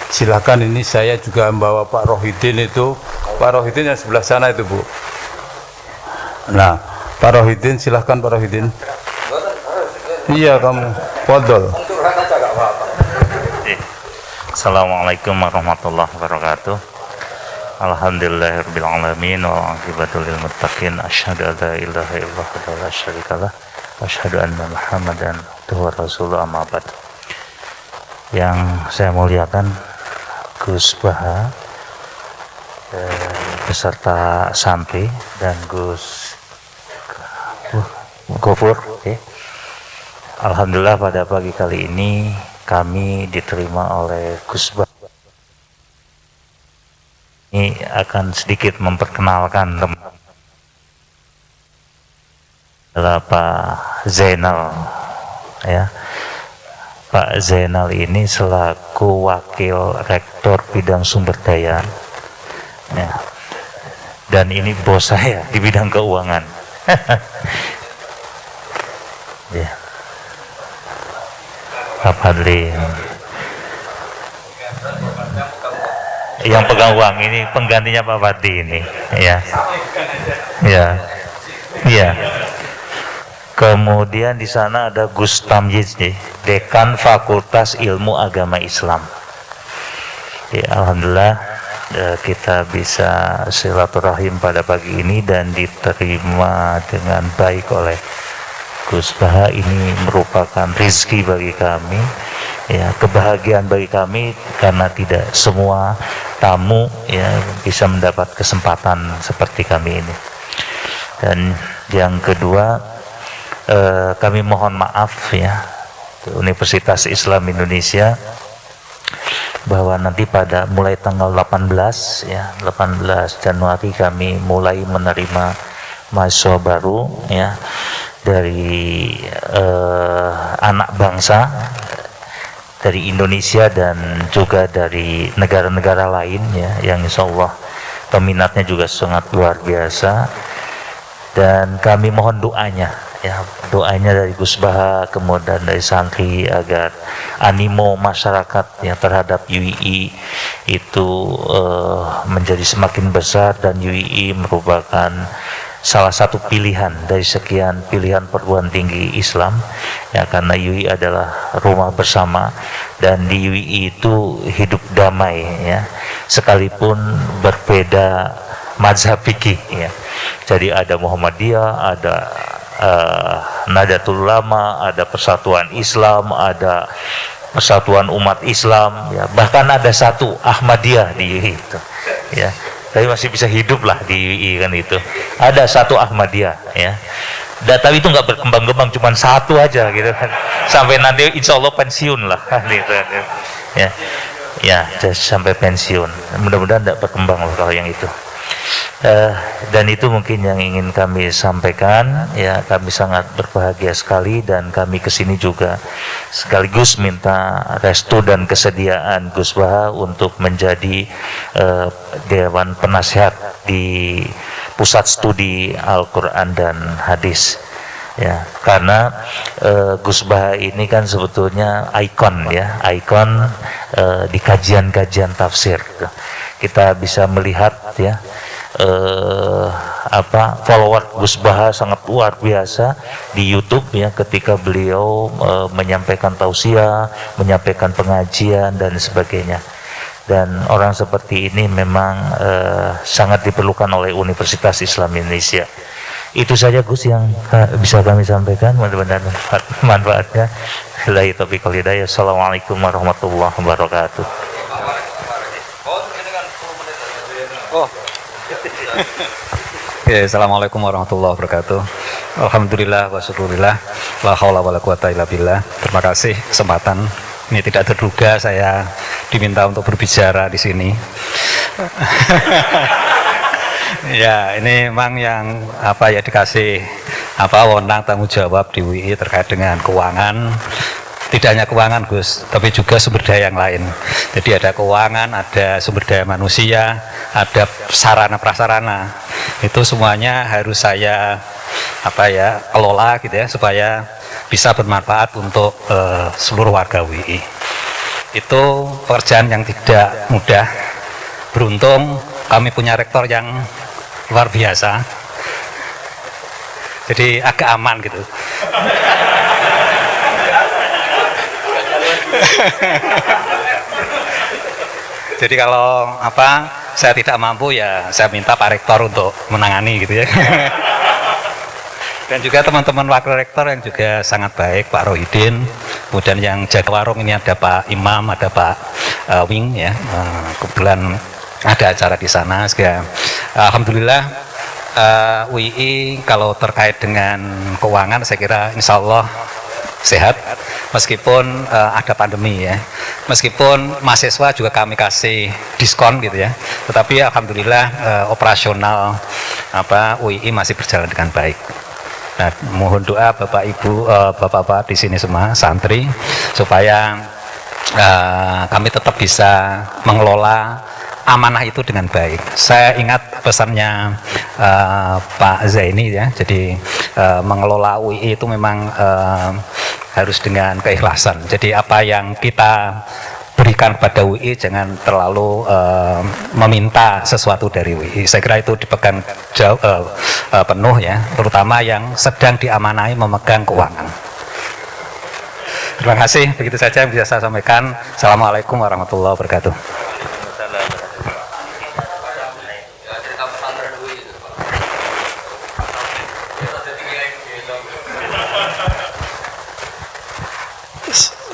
Silakan, ini saya juga membawa Pak Rohidin itu, Pak Rohidin yang sebelah sana itu, Bu. Nah, Pak Rohidin, silahkan Pak Rohidin. Iya, kamu fadhol. Assalamualaikum warahmatullahi wabarakatuh. Alhamdulillahirabbil alamin wal aqibatu lil muttaqin. Asyhadu an la ilaha illallah wa la syarikalah wa asyhadu anna Muhammadan abduhu wa rasuluhu, amma ba'd. Yang saya muliakan Gus Baha beserta santri dan Gus Gofur. Alhamdulillah pada pagi kali ini kami diterima oleh Gus Baha. Ini akan sedikit memperkenalkan teman adalah Pak Zainal, ya. Pak Zainal ini selaku wakil rektor bidang sumber daya, ya. Dan ini bos saya di bidang keuangan. Ya. Pak Fadli yang pegang uang ini penggantinya Pak Fadli ini, ya, ya, ya. Kemudian di sana ada Gus Tamyiz, Dekan Fakultas Ilmu Agama Islam. Ya, alhamdulillah kita bisa silaturahim pada pagi ini dan diterima dengan baik oleh Gus Baha. Ini merupakan rezeki bagi kami, ya, kebahagiaan bagi kami, karena tidak semua tamu, ya, bisa mendapat kesempatan seperti kami ini. Dan yang kedua, kami mohon maaf, ya, Universitas Islam Indonesia, bahwa nanti pada mulai tanggal 18, ya, 18 Januari kami mulai menerima mahasiswa baru, ya, dari anak bangsa dari Indonesia dan juga dari negara-negara lain, ya, yang insya Allah peminatnya juga sangat luar biasa, dan kami mohon doanya, ya doanya dari Gus Baha, kemudian dari santri agar animo masyarakat ya terhadap UII itu menjadi semakin besar, dan UII merupakan salah satu pilihan dari sekian pilihan perguruan tinggi Islam ya, karena UII adalah rumah bersama, dan di UII itu hidup damai ya, sekalipun berbeda mazhab fikih ya. Jadi ada Muhammadiyah, ada Nahdlatul Ulama, ada Persatuan Islam, ada Persatuan Umat Islam ya, bahkan ada satu Ahmadiyah di UII itu ya. Tapi masih bisa hidup lah di UI kan itu. Ada satu Ahmadiyah ya. Tapi itu nggak berkembang-kembang, cuma satu aja gitu kan. Sampai nanti insya Allah pensiun lah gitu. Ya, ya sampai pensiun. Mudah-mudahan tidak berkembang loh kalau yang itu. Dan itu mungkin yang ingin kami sampaikan ya. Kami sangat berbahagia sekali, dan kami kesini juga sekaligus minta restu dan kesediaan Gus Baha untuk menjadi dewan penasihat di Pusat Studi Al-Quran dan Hadis ya, karena Gus Baha ini kan sebetulnya ikon ya, ikon di kajian-kajian tafsir. Kita bisa melihat ya, follower Gus Baha sangat luar biasa di YouTube ya, ketika beliau menyampaikan tausiah, menyampaikan pengajian dan sebagainya. Dan orang seperti ini memang sangat diperlukan oleh Universitas Islam Indonesia. Itu saja Gus yang bisa kami sampaikan, mudah-mudahan manfaatnya. Billahi taufiq wal hidayah. Assalamualaikum warahmatullahi wabarakatuh. Assalamualaikum warahmatullahi wabarakatuh. Alhamdulillah wa syukurillah, la haula wala quwata illa billah. Terima kasih kesempatan. Ini tidak terduga saya diminta untuk berbicara di sini. Ya, ini memang yang dikasih wewenang tanggung jawab di UI terkait dengan keuangan. Tidak hanya keuangan Gus, tapi juga sumber daya yang lain. Jadi ada keuangan, ada sumber daya manusia, ada sarana prasarana. Itu semuanya harus saya kelola gitu ya, supaya bisa bermanfaat untuk seluruh warga UI. Itu pekerjaan yang tidak mudah. Beruntung kami punya rektor yang luar biasa. Jadi agak aman gitu. Jadi kalau saya tidak mampu ya saya minta Pak Rektor untuk menangani gitu ya. Dan juga teman-teman wakil rektor yang juga sangat baik, Pak Rohidin. Kemudian yang jaga warung ini ada Pak Imam, ada Pak Wing ya. Kebetulan ada acara di sana. Alhamdulillah UII kalau terkait dengan keuangan saya kira insya Allah sehat, meskipun ada pandemi ya, meskipun mahasiswa juga kami kasih diskon gitu ya, tetapi alhamdulillah operasional UII masih berjalan dengan baik. Nah, mohon doa Bapak Ibu, Bapak-bapak di sini semua santri, supaya kami tetap bisa mengelola amanah itu dengan baik. Saya ingat pesannya Pak Zaini ya, jadi mengelola UI itu memang harus dengan keikhlasan. Jadi apa yang kita berikan pada UI jangan terlalu meminta sesuatu dari UI. Saya kira itu dipegang penuh ya, terutama yang sedang diamanai memegang keuangan. Terima kasih, begitu saja yang bisa saya sampaikan. Assalamualaikum warahmatullahi wabarakatuh.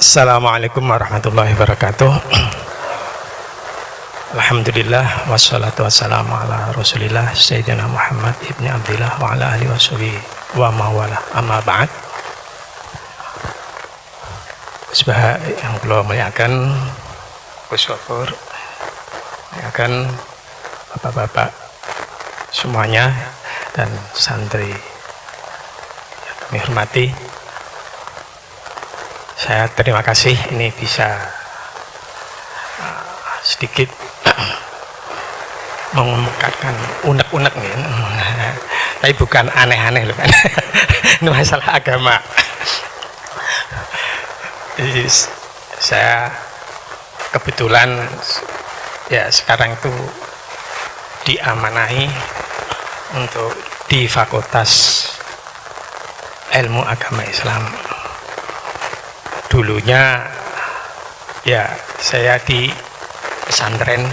Assalamualaikum warahmatullahi wabarakatuh. Alhamdulillah wassalatu wassalamu ala Rasulillah Sayyidina Muhammad ibni Abdillah wa ala alihi washabihi wa mawala, amma ba'd. Gus Baha yang beliau muliakan, Gus Ghafur muliakan, bapak-bapak semuanya dan santri yang kami hormati. Saya terima kasih ini bisa sedikit mengungkapkan unek-unek nih tapi bukan aneh-aneh loh kan. Ini masalah agama. Jadi, saya kebetulan ya sekarang itu diamanahi untuk di Fakultas Ilmu Agama Islam. Dulunya ya saya di pesantren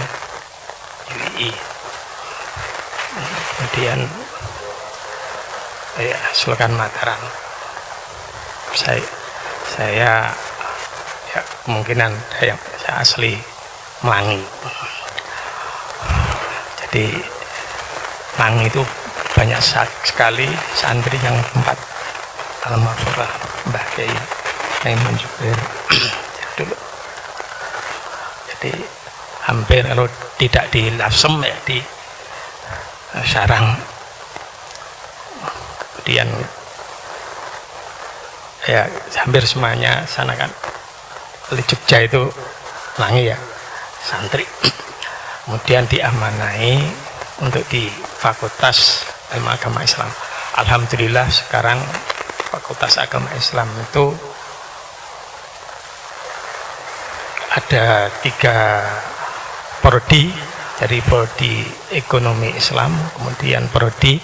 UI, kemudian ya Sultan Mataram. Saya ya kemungkinan yang saya asli Melangi. Jadi Melangi itu banyak sekali santri yang tempat almarhumah Mbah Kiai Maimun Jubair dulu. Jadi hampir kalau tidak di Lasem ya di Sarang. Kemudian ya hampir semuanya sana kan. Di Jogja itu Melangi ya santri. Kemudian diamanahi untuk di Fakultas Ilmu Agama Islam. Alhamdulillah sekarang Fakultas Agama Islam itu ada 3 prodi, dari prodi Ekonomi Islam, kemudian prodi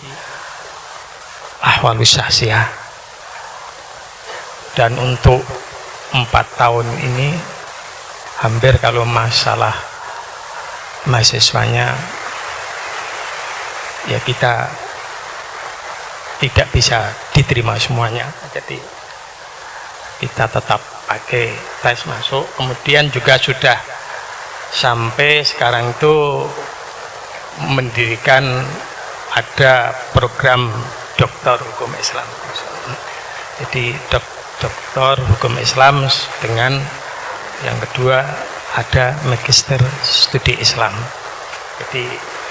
Ahwalus Syakhsiyah, dan untuk 4 tahun ini hampir kalau masalah mahasiswanya ya kita tidak bisa diterima semuanya, jadi kita tetap pakai tes masuk. Kemudian juga sudah sampai sekarang itu mendirikan ada program doktor hukum Islam, jadi doktor hukum Islam dengan yang kedua ada magister studi Islam. Jadi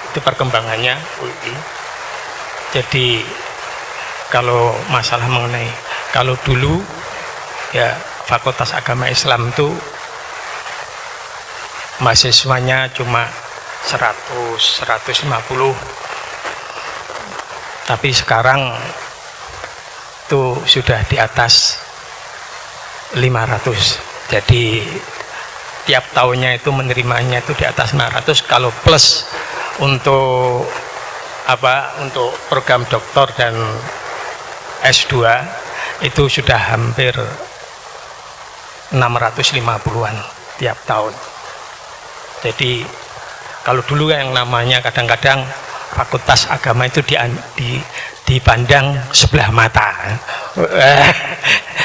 itu perkembangannya UI. Jadi kalau masalah mengenai, kalau dulu ya Fakultas Agama Islam itu mahasiswanya cuma 100-150, tapi sekarang itu sudah di atas 500. Jadi tiap tahunnya itu menerimanya itu di atas 500. Kalau plus untuk untuk program doktor dan S2 itu sudah hampir 650-an tiap tahun. Jadi kalau dulu yang namanya kadang-kadang Fakultas Agama itu dipandang sebelah mata.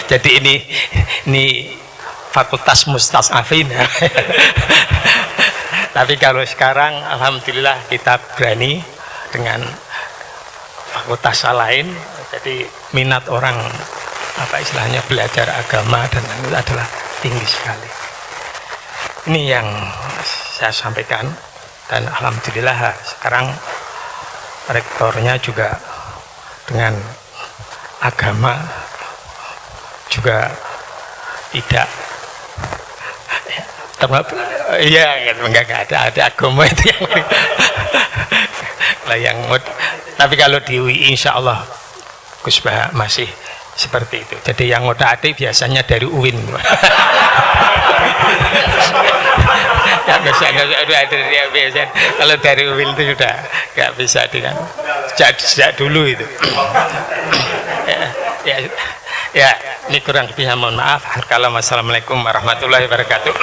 Jadi ini Fakultas Mustasafin. Tapi kalau sekarang alhamdulillah kita berani dengan fakultas lain, jadi minat orang istilahnya belajar agama dan itu adalah tinggi sekali. Ini yang saya sampaikan, dan alhamdulillah sekarang rektornya juga dengan agama juga tidak enggak ada agama itu yang tapi kalau di UI insya Allah Gus Bah masih seperti itu. Jadi yang ngotak-atik biasanya dari UIN. Kalau dari UIN itu sudah nggak bisa dengan sejak dulu itu. Ya, ini kurang lebih, mohon maaf. Assalamualaikum warahmatullahi wabarakatuh.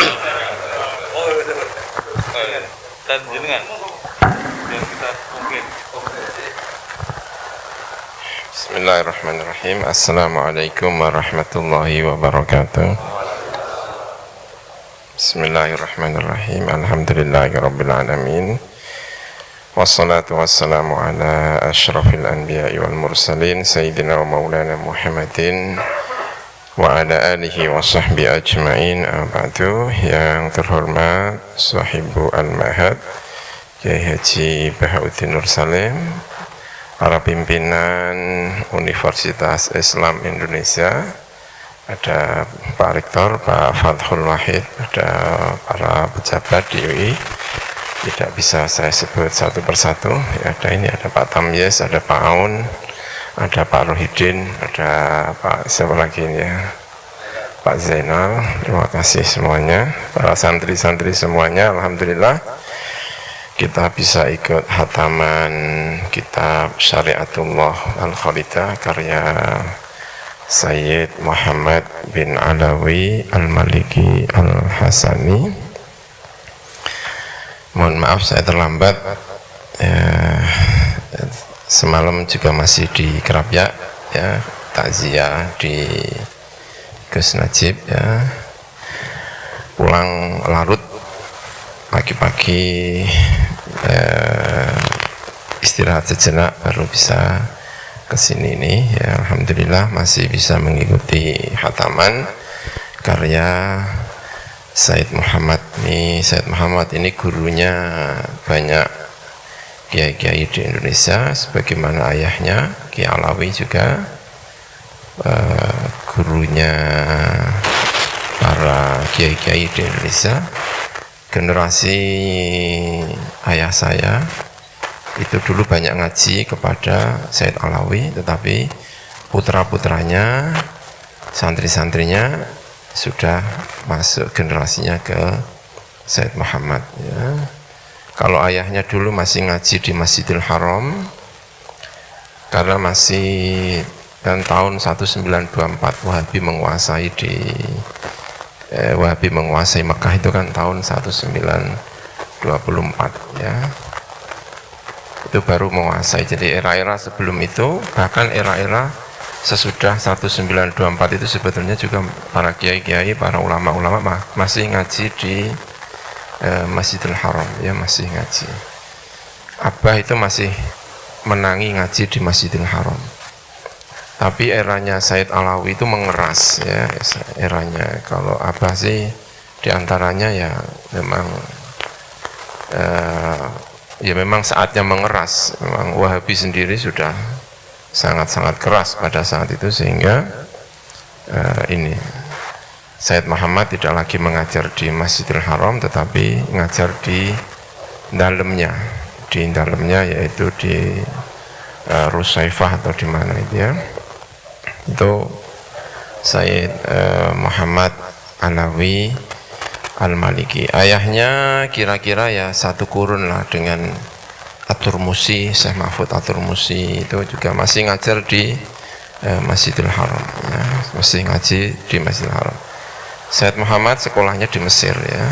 Bismillahirrahmanirrahim. Assalamualaikum warahmatullahi wabarakatuh. Bismillahirrahmanirrahim. Alhamdulillahirabbil alamin. Wassalatu wassalamu ala asyrafil anbiya'i wal mursalin sayyidina wa maulana Muhammadin wa ala alihi wa sahbihi ajma'in. Ba'du. Yang terhormat Sahibu Al-Mahad Kiai Haji Bahauddin Nur Salim, para pimpinan Universitas Islam Indonesia, ada Pak Rektor Pak Fathul Wahid, ada para pejabat di UI, tidak bisa saya sebut satu persatu. Ya, ada ini, ada Pak Tamyiz, ada Pak Aun, ada Pak Rohidin, ada Pak siapa lagi ini ya, Pak Zainal. Terima kasih semuanya, para santri-santri semuanya. Alhamdulillah kita bisa ikut hataman kitab Syariatullah Al-Khalidah karya Sayyid Muhammad bin Alawi Al-Maliki Al-Hasani. Mohon maaf saya terlambat ya, semalam juga masih di Kerapia ya, takziah di Gus Najib ya, pulang larut pagi-pagi istirahat sejenak baru bisa kesini nih ya. Alhamdulillah masih bisa mengikuti hataman karya Sayyid Muhammad nih. Sayyid Muhammad ini gurunya banyak kiai-kiai di Indonesia sebagaimana ayahnya Kiai Alawi juga gurunya para kiai-kiai di Indonesia. Generasi ayah saya itu dulu banyak ngaji kepada Sayyid Alawi, tetapi putra-putranya, santri-santrinya sudah masuk generasinya ke Sayyid Muhammad ya. Kalau ayahnya dulu masih ngaji di Masjidil Haram karena masih dan tahun 1924 Wahabi menguasai Wahabi menguasai Mekah itu kan tahun 1924 ya, itu baru menguasai. Jadi era-era sebelum itu, bahkan era-era sesudah 1924 itu sebetulnya juga para kiai-kiai, para ulama-ulama masih ngaji di Masjidil Haram ya, masih ngaji. Abah itu masih menangi ngaji di Masjidil Haram. Tapi eranya Sayyid Alawi itu mengeras ya, eranya. Kalau Abah sih diantaranya ya memang saatnya mengeras. Memang Wahabi sendiri sudah sangat-sangat keras pada saat itu, sehingga ini Sayyid Muhammad tidak lagi mengajar di Masjidil Haram tetapi mengajar di dalamnya, yaitu di Rusaifah atau di mana itu ya. Itu Sayyid Muhammad Alawi Al-Maliki. Ayahnya kira-kira ya satu kurun lah dengan At-Turmusi, Syekh Mahfud At-Turmusi, itu juga masih ngajar di Masjidil Haram ya, masih ngaji di Masjidil Haram. Sayyid Muhammad sekolahnya di Mesir ya.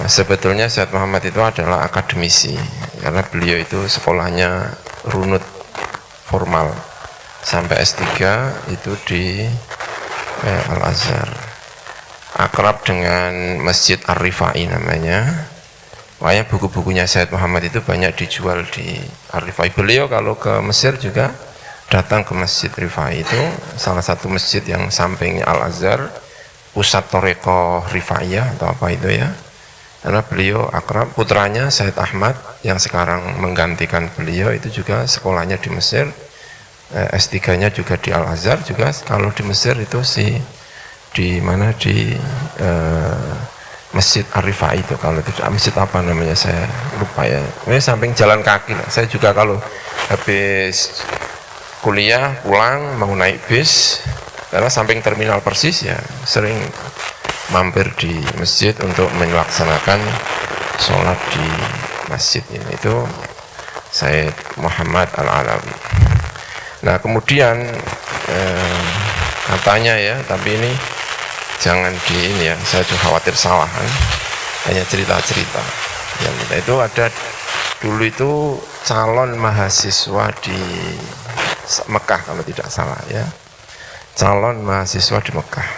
Sebetulnya Sayyid Muhammad itu adalah akademisi karena beliau itu sekolahnya runut formal sampai S3 itu di Al-Azhar. Akrab dengan Masjid Ar-Rifai namanya. Makanya buku-bukunya Sayyid Muhammad itu banyak dijual di Ar-Rifai. Beliau kalau ke Mesir juga datang ke Masjid Rifai, itu salah satu masjid yang sampingnya Al-Azhar, pusat Thariqah Rifaiyah atau apa itu ya. Karena beliau akrab, putranya Sayyid Ahmad yang sekarang menggantikan beliau itu juga sekolahnya di Mesir, S3-nya juga di Al-Azhar juga. Kalau di Mesir itu di mana di Masjid Ar-Rifai itu, kalau tidak masjid apa namanya saya lupa ya. Ini samping jalan kaki lah. Saya juga kalau habis kuliah pulang mau naik bis, karena samping terminal Persis ya, sering mampir di masjid untuk melaksanakan sholat di masjid ini. Itu Sayyid Muhammad Al-Alawi. Nah kemudian katanya ya, tapi ini jangan di ini ya, saya juga khawatir salah kan? Hanya cerita-cerita yang itu ada dulu itu calon mahasiswa di Mekah kalau tidak salah ya, calon mahasiswa di Mekah,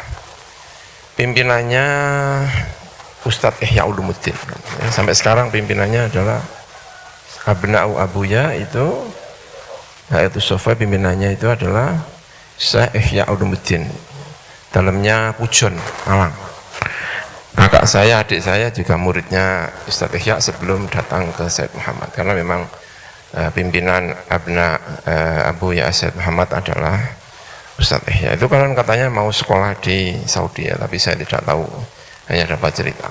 pimpinannya Ustadz Ihya Ulumuddin ya, sampai sekarang pimpinannya adalah Abna'u Abuya itu Sofa, pimpinannya itu adalah Syekh Ihya Ulumuddin, dalamnya Pujon Malang. Kakak saya, adik saya juga muridnya Ustadz Ihya sebelum datang ke Sayyid Muhammad, karena memang pimpinan Abu Ya Sayyid Muhammad adalah Ustadz Ihya. Itu kan katanya mau sekolah di Saudi ya, tapi saya tidak tahu, hanya dapat cerita.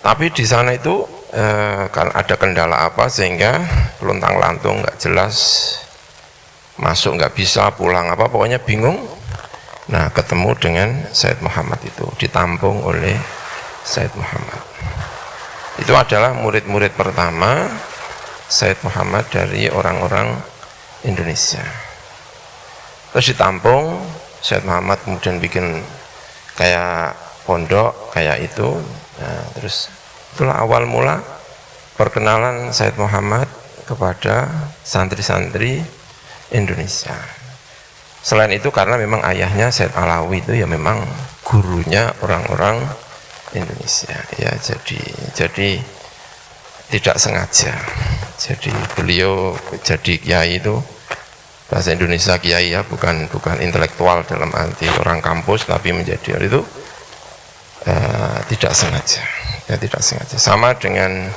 Tapi di sana itu kan ada kendala apa sehingga luntang lantung nggak jelas, masuk nggak bisa, pulang apa, pokoknya bingung. Nah, ketemu dengan Sayyid Muhammad itu, ditampung oleh Sayyid Muhammad. Itu adalah murid-murid pertama Sayyid Muhammad dari orang-orang Indonesia. Terus ditampung, Sayyid Muhammad kemudian bikin kayak pondok, kayak itu. Nah, terus itulah awal mula perkenalan Sayyid Muhammad kepada santri-santri Indonesia. Selain itu karena memang ayahnya Sayyid Alawi itu ya memang gurunya orang-orang Indonesia. Ya, jadi tidak sengaja. Jadi beliau jadi kiai itu bahasa Indonesia kiai ya, bukan intelektual dalam arti orang kampus, tapi menjadi itu tidak sengaja. Ya, tidak sengaja. Sama dengan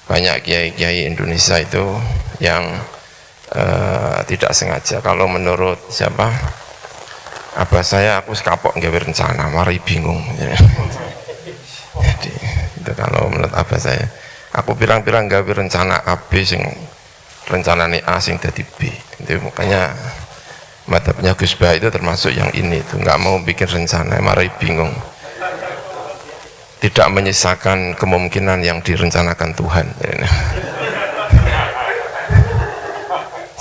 banyak kiai-kiai Indonesia itu yang tidak sengaja. Kalau menurut siapa, abah saya, aku sekapok nggak berencana, mari bingung. Jadi itu kalau menurut abah saya, aku pirang-pirang nggak berencana AB sing rencana A sing jadi B. Itu makanya madhabnya Gus Bah itu termasuk yang ini, itu nggak mau bikin rencana, mari bingung. Tidak menyisakan kemungkinan yang direncanakan Tuhan.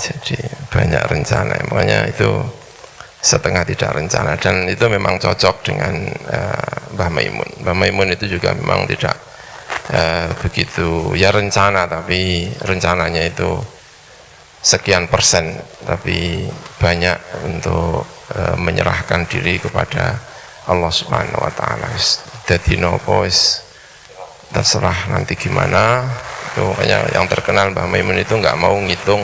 Jadi banyak rencana, makanya itu setengah tidak rencana, dan itu memang cocok dengan Mbah Maimun. Mbah Maimun itu juga memang tidak begitu ya rencana, tapi rencananya itu sekian persen, tapi banyak untuk menyerahkan diri kepada Allah Subhanahu wa taala. Jadi nopo terserah nanti gimana. Itu makanya yang terkenal Mbah Maimun itu nggak mau ngitung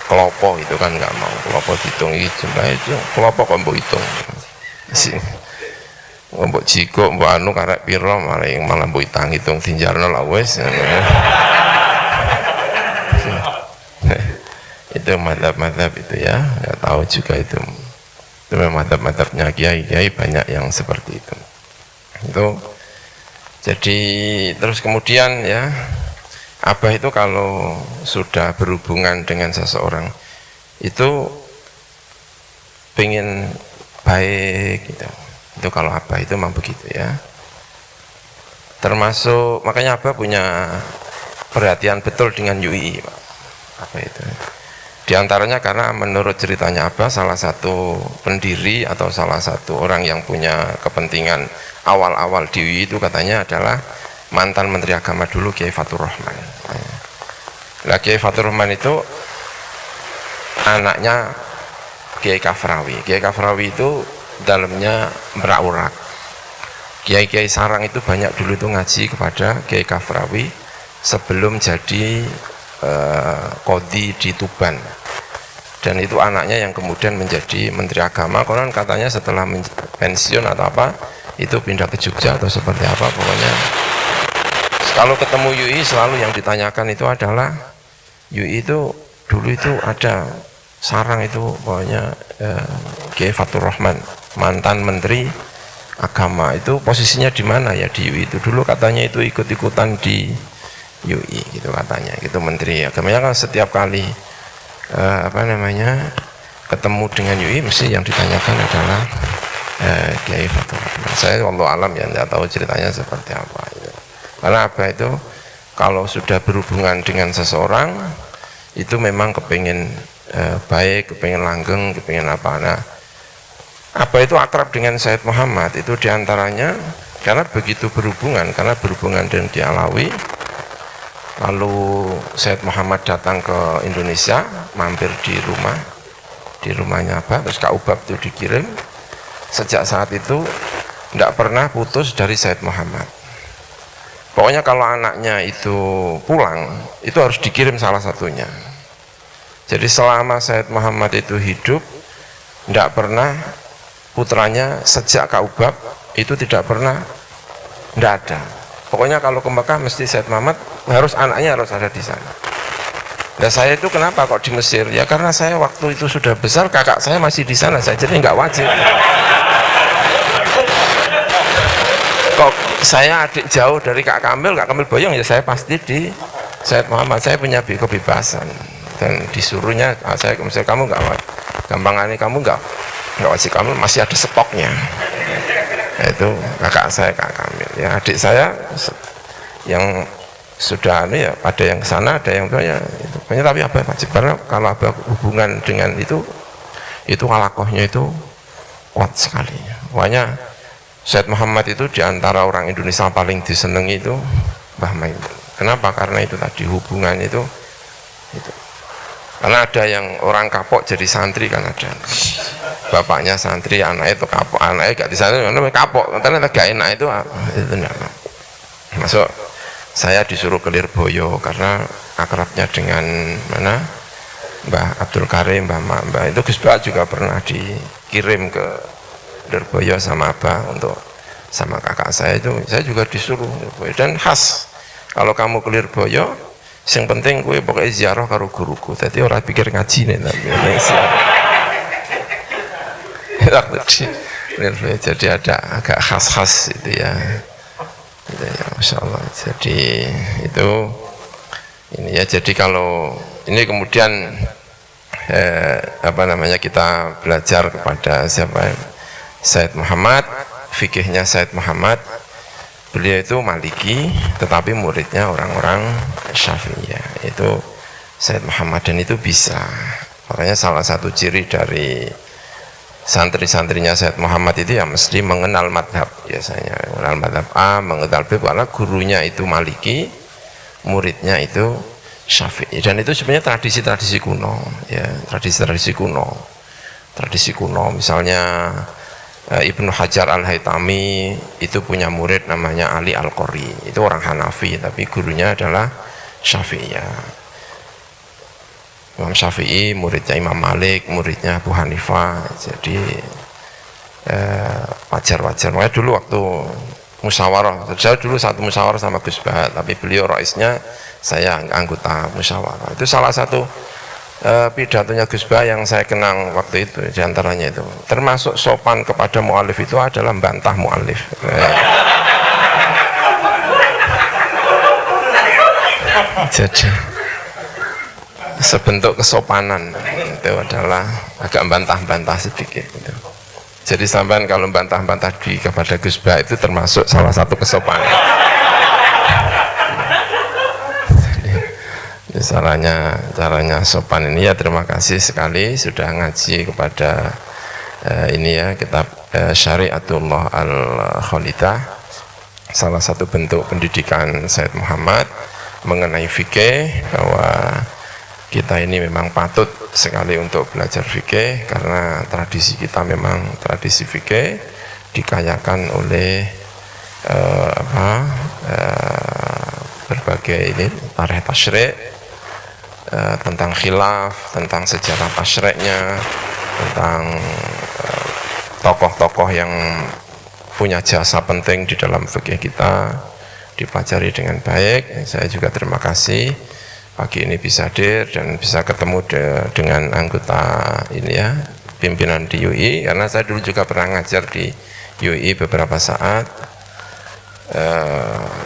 kelopo, itu kan nggak mau kelopo dihitung, jumlah itu kelopo kok mbok hitung sih, mbok jiko mbok anu karek piro malah mbok hitung tinjarno lah wes. Itu madhab-madhab itu ya, nggak tahu juga itu memang madhab-madhabnya kiai-kiai banyak yang seperti itu. Jadi terus kemudian ya, abah itu kalau sudah berhubungan dengan seseorang itu pengen baik gitu. Itu kalau abah itu memang begitu ya. Termasuk makanya abah punya perhatian betul dengan UI, apa itu. Di antaranya karena menurut ceritanya abah, salah satu pendiri atau salah satu orang yang punya kepentingan awal-awal di UI itu katanya adalah mantan Menteri Agama dulu, Kiai Fatur Rahman. Nah, Kiai Fatur Rahman itu anaknya Kiai Kafrawi. Kiai Kafrawi itu dalamnya merak-urak. Kiai-kiai sarang itu banyak dulu itu ngaji kepada Kiai Kafrawi sebelum jadi kodi di Tuban. Dan itu anaknya yang kemudian menjadi Menteri Agama. Konon katanya setelah pensiun atau apa, itu pindah ke Jogja atau seperti apa, pokoknya kalau ketemu UI selalu yang ditanyakan itu adalah UI itu dulu itu ada sarang itu pokoknya Kiai Fatur Rahman, mantan Menteri Agama, itu posisinya di mana ya di UI itu dulu, katanya itu ikut-ikutan di UI gitu katanya, gitu Menteri Agamanya kan setiap kali ketemu dengan UI mesti yang ditanyakan adalah Kiai Fatur Rahman. Saya wallahu alam ya tidak tahu ceritanya seperti apa gitu. Karena apa itu kalau sudah berhubungan dengan seseorang itu memang kepingin baik, kepingin langgeng, kepingin apa. Nah, apa itu akrab dengan Sayyid Muhammad itu diantaranya karena begitu berhubungan, karena berhubungan dengan di Alawi. Lalu Sayyid Muhammad datang ke Indonesia, mampir di rumahnya apa, terus Kak Ubab itu dikirim. Sejak saat itu tidak pernah putus dari Sayyid Muhammad. Pokoknya kalau anaknya itu pulang, itu harus dikirim salah satunya. Jadi selama Sayyid Muhammad itu hidup, tidak pernah putranya sejak Kak Ubab itu tidak pernah, tidak ada. Pokoknya kalau ke Mekah mesti Sayyid Muhammad harus anaknya harus ada di sana. Nah saya itu kenapa kok di Mesir? Ya karena saya waktu itu sudah besar, kakak saya masih di sana, saya jadi nggak wajib. Kok saya adik jauh dari Kak Kamil Boyong, ya saya pasti di Said Muhammad. Saya punya kebebasan dan disuruhnya saya, misalnya kamu nggak gampangannya, kamu nggak wajib, kamu masih ada stoknya. Itu kakak saya Kak Kamil, ya adik saya yang sudah ya, ada yang ke sana, ada yang ya itu. Tapi apa wajib, karena kalau apa hubungan dengan itu alakohnya itu kuat sekali. Pokoknya Said Muhammad itu diantara orang Indonesia paling disenangi itu Mbah Maimun. Kenapa? Karena itu tadi hubungan itu. Karena ada yang orang kapok jadi santri kan ada. Bapaknya santri, anaknya itu kapok, anaknya gak di santri, anaknya kapok, ternyata gak enak itu enggak. Masuk saya disuruh ke Lirboyo karena akrabnya dengan mana Mbah Abdul Karim, Mbah itu Gus Bah juga pernah dikirim ke Lirboyo sama Abah untuk sama kakak saya itu, saya juga disuruh Lirboyo. Dan khas kalau kamu ke Lirboyo, yang penting gue pokoknya ziarah karo guruku, jadi orang pikir ngaji nih tapi jadi ada agak khas-khas itu ya. Gitu ya, Masya Allah. Jadi itu ini ya, jadi kalau ini kemudian apa namanya, kita belajar kepada siapa, Said Muhammad, fikihnya Said Muhammad. Beliau itu Maliki tetapi muridnya orang-orang Syafi'iyah, itu Said Muhammad, dan itu bisa. Makanya salah satu ciri dari santri-santrinya Said Muhammad itu ya mesti mengenal madhab, biasanya mengenal madhab A, mengenal B, karena gurunya itu Maliki, muridnya itu Syafi'i. Dan itu sebenarnya tradisi-tradisi kuno ya, tradisi kuno. Misalnya Ibnu Hajar Al-Haytami itu punya murid namanya Ali Al-Qori, itu orang Hanafi tapi gurunya adalah Syafi'iyah. Imam Syafi'i muridnya Imam Malik, muridnya Abu Hanifah. Jadi wajar-wajar. Makanya dulu waktu musyawarah, saya dulu satu musyawarah sama Gus Bah, tapi beliau raisnya, saya anggota musyawarah. Itu salah satu pidatonya Gus Bah yang saya kenang waktu itu, diantaranya itu termasuk sopan kepada mu'alif itu adalah membantah mu'alif. Jadi sebentuk kesopanan itu adalah agak bantah-bantah sedikit gitu. Jadi sampean kalau bantah-bantah kepada Gus Bah itu termasuk salah satu kesopanan. Jadi, caranya sopan ini ya. Terima kasih sekali sudah ngaji kepada ini ya, kitab Syariatullah Al-Khalidah, salah satu bentuk pendidikan Said Muhammad mengenai fikih, bahwa kita ini memang patut sekali untuk belajar fikih karena tradisi kita memang tradisi fikih dikayakan oleh berbagai ini tarikh tasyrik, tentang khilaf, tentang sejarah tasyriknya, tentang tokoh-tokoh yang punya jasa penting di dalam fikih kita dipelajari dengan baik. Saya juga terima kasih pagi ini bisa hadir dan bisa ketemu dengan anggota ini ya, pimpinan di UI, karena saya dulu juga pernah ngajar di UI beberapa saat.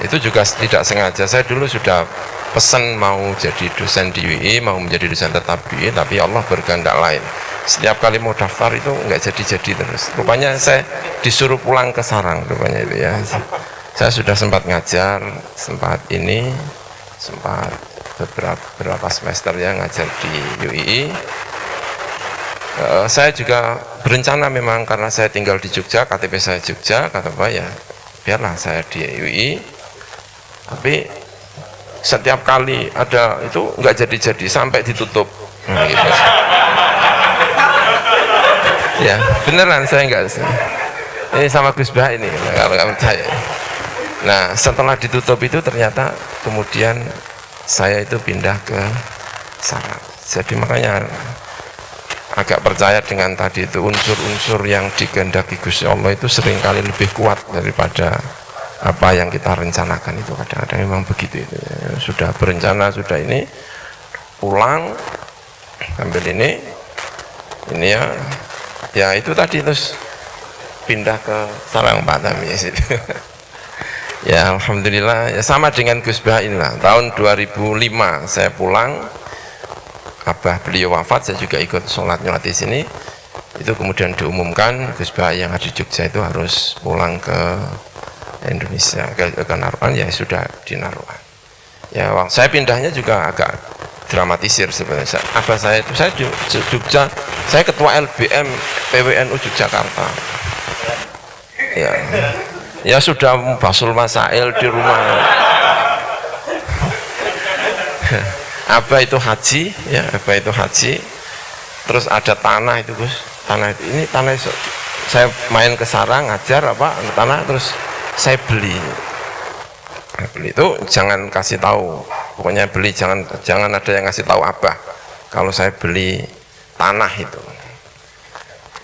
Itu juga tidak sengaja, saya dulu sudah pesan mau jadi dosen di UI, mau menjadi dosen tetap di UI, tapi Allah berkehendak lain. Setiap kali mau daftar itu nggak jadi terus. Rupanya saya disuruh pulang ke sarang, rupanya itu ya. Saya sudah sempat ngajar, sempat beberapa semester ya ngajar di UII. Saya juga berencana memang, karena saya tinggal di Jogja, KTP saya Jogja, kata Pak ya biarlah saya di UII. Tapi setiap kali ada itu nggak jadi sampai ditutup. Nah, gitu. Ya beneran, saya nggak, ini sama Gus Bah ini kalau nggak percaya. Nah setelah ditutup itu ternyata kemudian saya itu pindah ke Sarang. Jadi makanya agak percaya dengan tadi itu, unsur-unsur yang dikehendaki Gusti Allah itu seringkali lebih kuat daripada apa yang kita rencanakan. Itu kadang-kadang memang begitu itu. Sudah berencana, sudah ini pulang ambil ini ya itu tadi terus pindah ke Sarang Batam ya situ. Ya alhamdulillah ya sama dengan Gus Bah inilah. Tahun 2005 saya pulang, abah beliau wafat, saya juga ikut sholat nyulat di sini. Itu kemudian diumumkan Gus Bah yang ada di Jogja itu harus pulang ke Indonesia, ke Naruan, ya sudah di Naruan. Ya saya pindahnya juga agak dramatisir sebenarnya. Abah saya itu saya di Jogja, saya ketua LBM PWNU Yogyakarta. Ya sudah basul masail di rumah. Abah itu haji, ya Abah itu haji. Terus ada tanah itu Gus, tanah itu ini tanah saya main ke sarang ngajar apa tanah, terus saya beli. Beli itu jangan kasih tahu, pokoknya beli jangan ada yang kasih tahu Abah kalau saya beli tanah itu.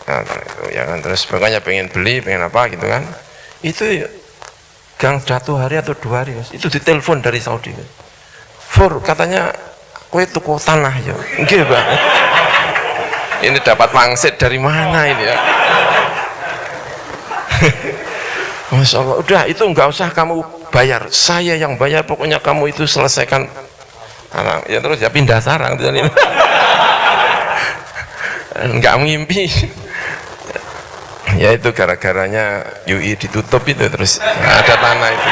Nah, itu ya kan, terus pokoknya pengen beli, pengen apa gitu kan. Itu gang 1 hari atau 2 hari Mas, itu ditelepon dari Saudi Mas. Fur katanya kowe tuku tanah ya. Nggih Pak. Ini dapat wangsit dari mana ini ya? Masya Allah, udah itu nggak usah kamu bayar, saya yang bayar, pokoknya kamu itu selesaikan sarang. Ya terus ya pindah sarang nggak mimpi. Ya itu gara-garanya UI ditutup itu, terus ada tanah itu.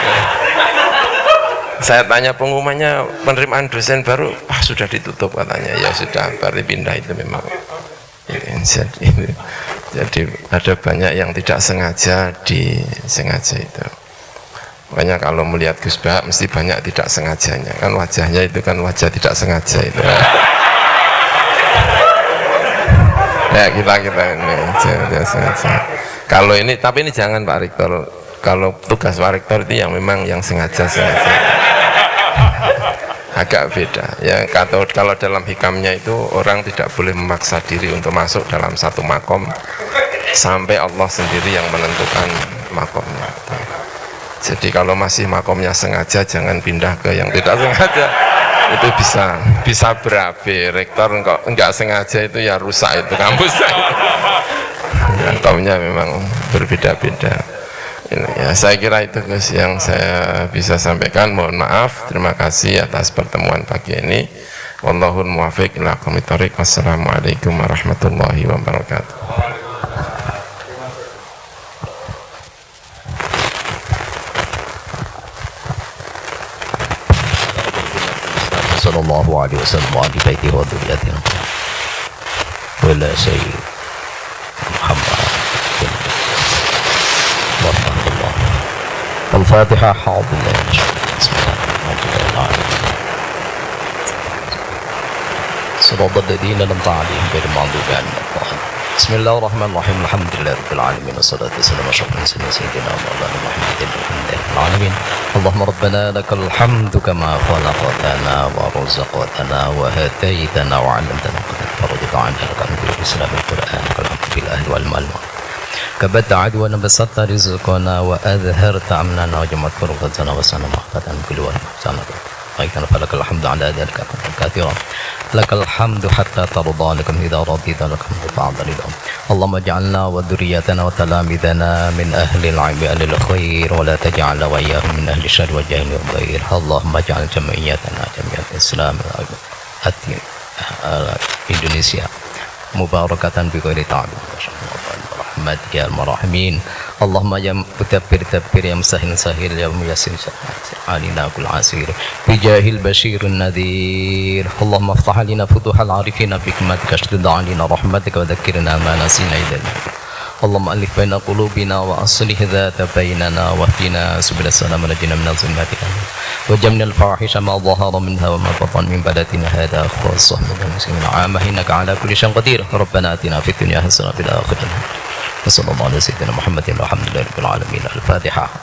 Saya tanya pengumumannya penerimaan dosen baru, sudah ditutup katanya. Ya sudah, berarti pindah itu memang. Jadi ada banyak yang tidak sengaja disengaja itu. Makanya kalau melihat Gus Bah mesti banyak tidak sengajanya. Kan wajahnya itu kan wajah tidak sengaja itu. Ya kita ini tidak sengaja. Kalau ini, tapi ini jangan Pak Rektor. Kalau tugas Pak Rektor itu yang memang yang sengaja agak beda. Ya kalau dalam hikamnya itu orang tidak boleh memaksa diri untuk masuk dalam satu makom sampai Allah sendiri yang menentukan makomnya. Jadi kalau masih makomnya sengaja, jangan pindah ke yang tidak sengaja. Itu bisa berabe. Rektor enggak sengaja itu ya rusak itu kampus. Makomnya memang berbeda-beda. Ya, saya kira itu Gus yang saya bisa sampaikan. Mohon maaf, terima kasih atas pertemuan pagi ini. Wallahul muwaffiq ila aqwamit thoriq. Wassalamualaikum warahmatullahi wabarakatuh. sallallahu alaihi wasallam wa ali baitihi wa dhurriyyatihi wa la sayyid Muhammad warahmatullah. Al-Fatihah. صراط الذين أنعمت عليهم غير المغضوب عليهم ولا الضالين. بسم الله الرحمن الرحيم. الحمد لله رب العالمين والصلاة والسلام على أشرف سيدنا مولانا محمد العالمين. اللهم ربنا لك الحمد كما خلقتنا ورزقتنا وهديتنا وعلمتنا قد فرضت عنا لك الحمد بالإسلام والقرآن والحمد بالأهل والمال كبت عدونا بسطت رزقنا وأظهرت أمننا وجمعت فرقتنا وسنا محفظا كل وسنا أيضا فلك الحمد على ذلك كثيرا. لك الحمد حتى ترضى لكم إذا رضيت لكم بعض رضا. اللهم اجعلنا وذريتنا وتلامذنا من أهل العلم أهل الخير ولا تجعل وإياهم من أهل الشر والجهل والضير. اللهم اجعل جمعيتنا جمعية الإسلام Indonesia mubarakatan بغير تعب برحمتك يا الراحمين. اللهم يا متبر تبر يا مسهل سهل يا ميسر علينا كل عسير بجاه البشير النذير. اللهم افتح علينا فتوح العارفين بحكمتك اشدد علينا رحمتك وذكرنا ما نسينا إلينا. اللهم ألف بين قلوبنا وأصلح ذات بيننا واهدنا سبل السلام ونجنا من الظلمات وجمنا الفواحش ما ظهر منها وما بطن من بلدنا هذا خاصة من المسلمين عامة إنك على كل شيء قدير. ربنا آتنا في الدنيا حسنة وفي الآخرة. وصلى الله على سيدنا محمد والحمد لله رب العالمين. الفاتحة.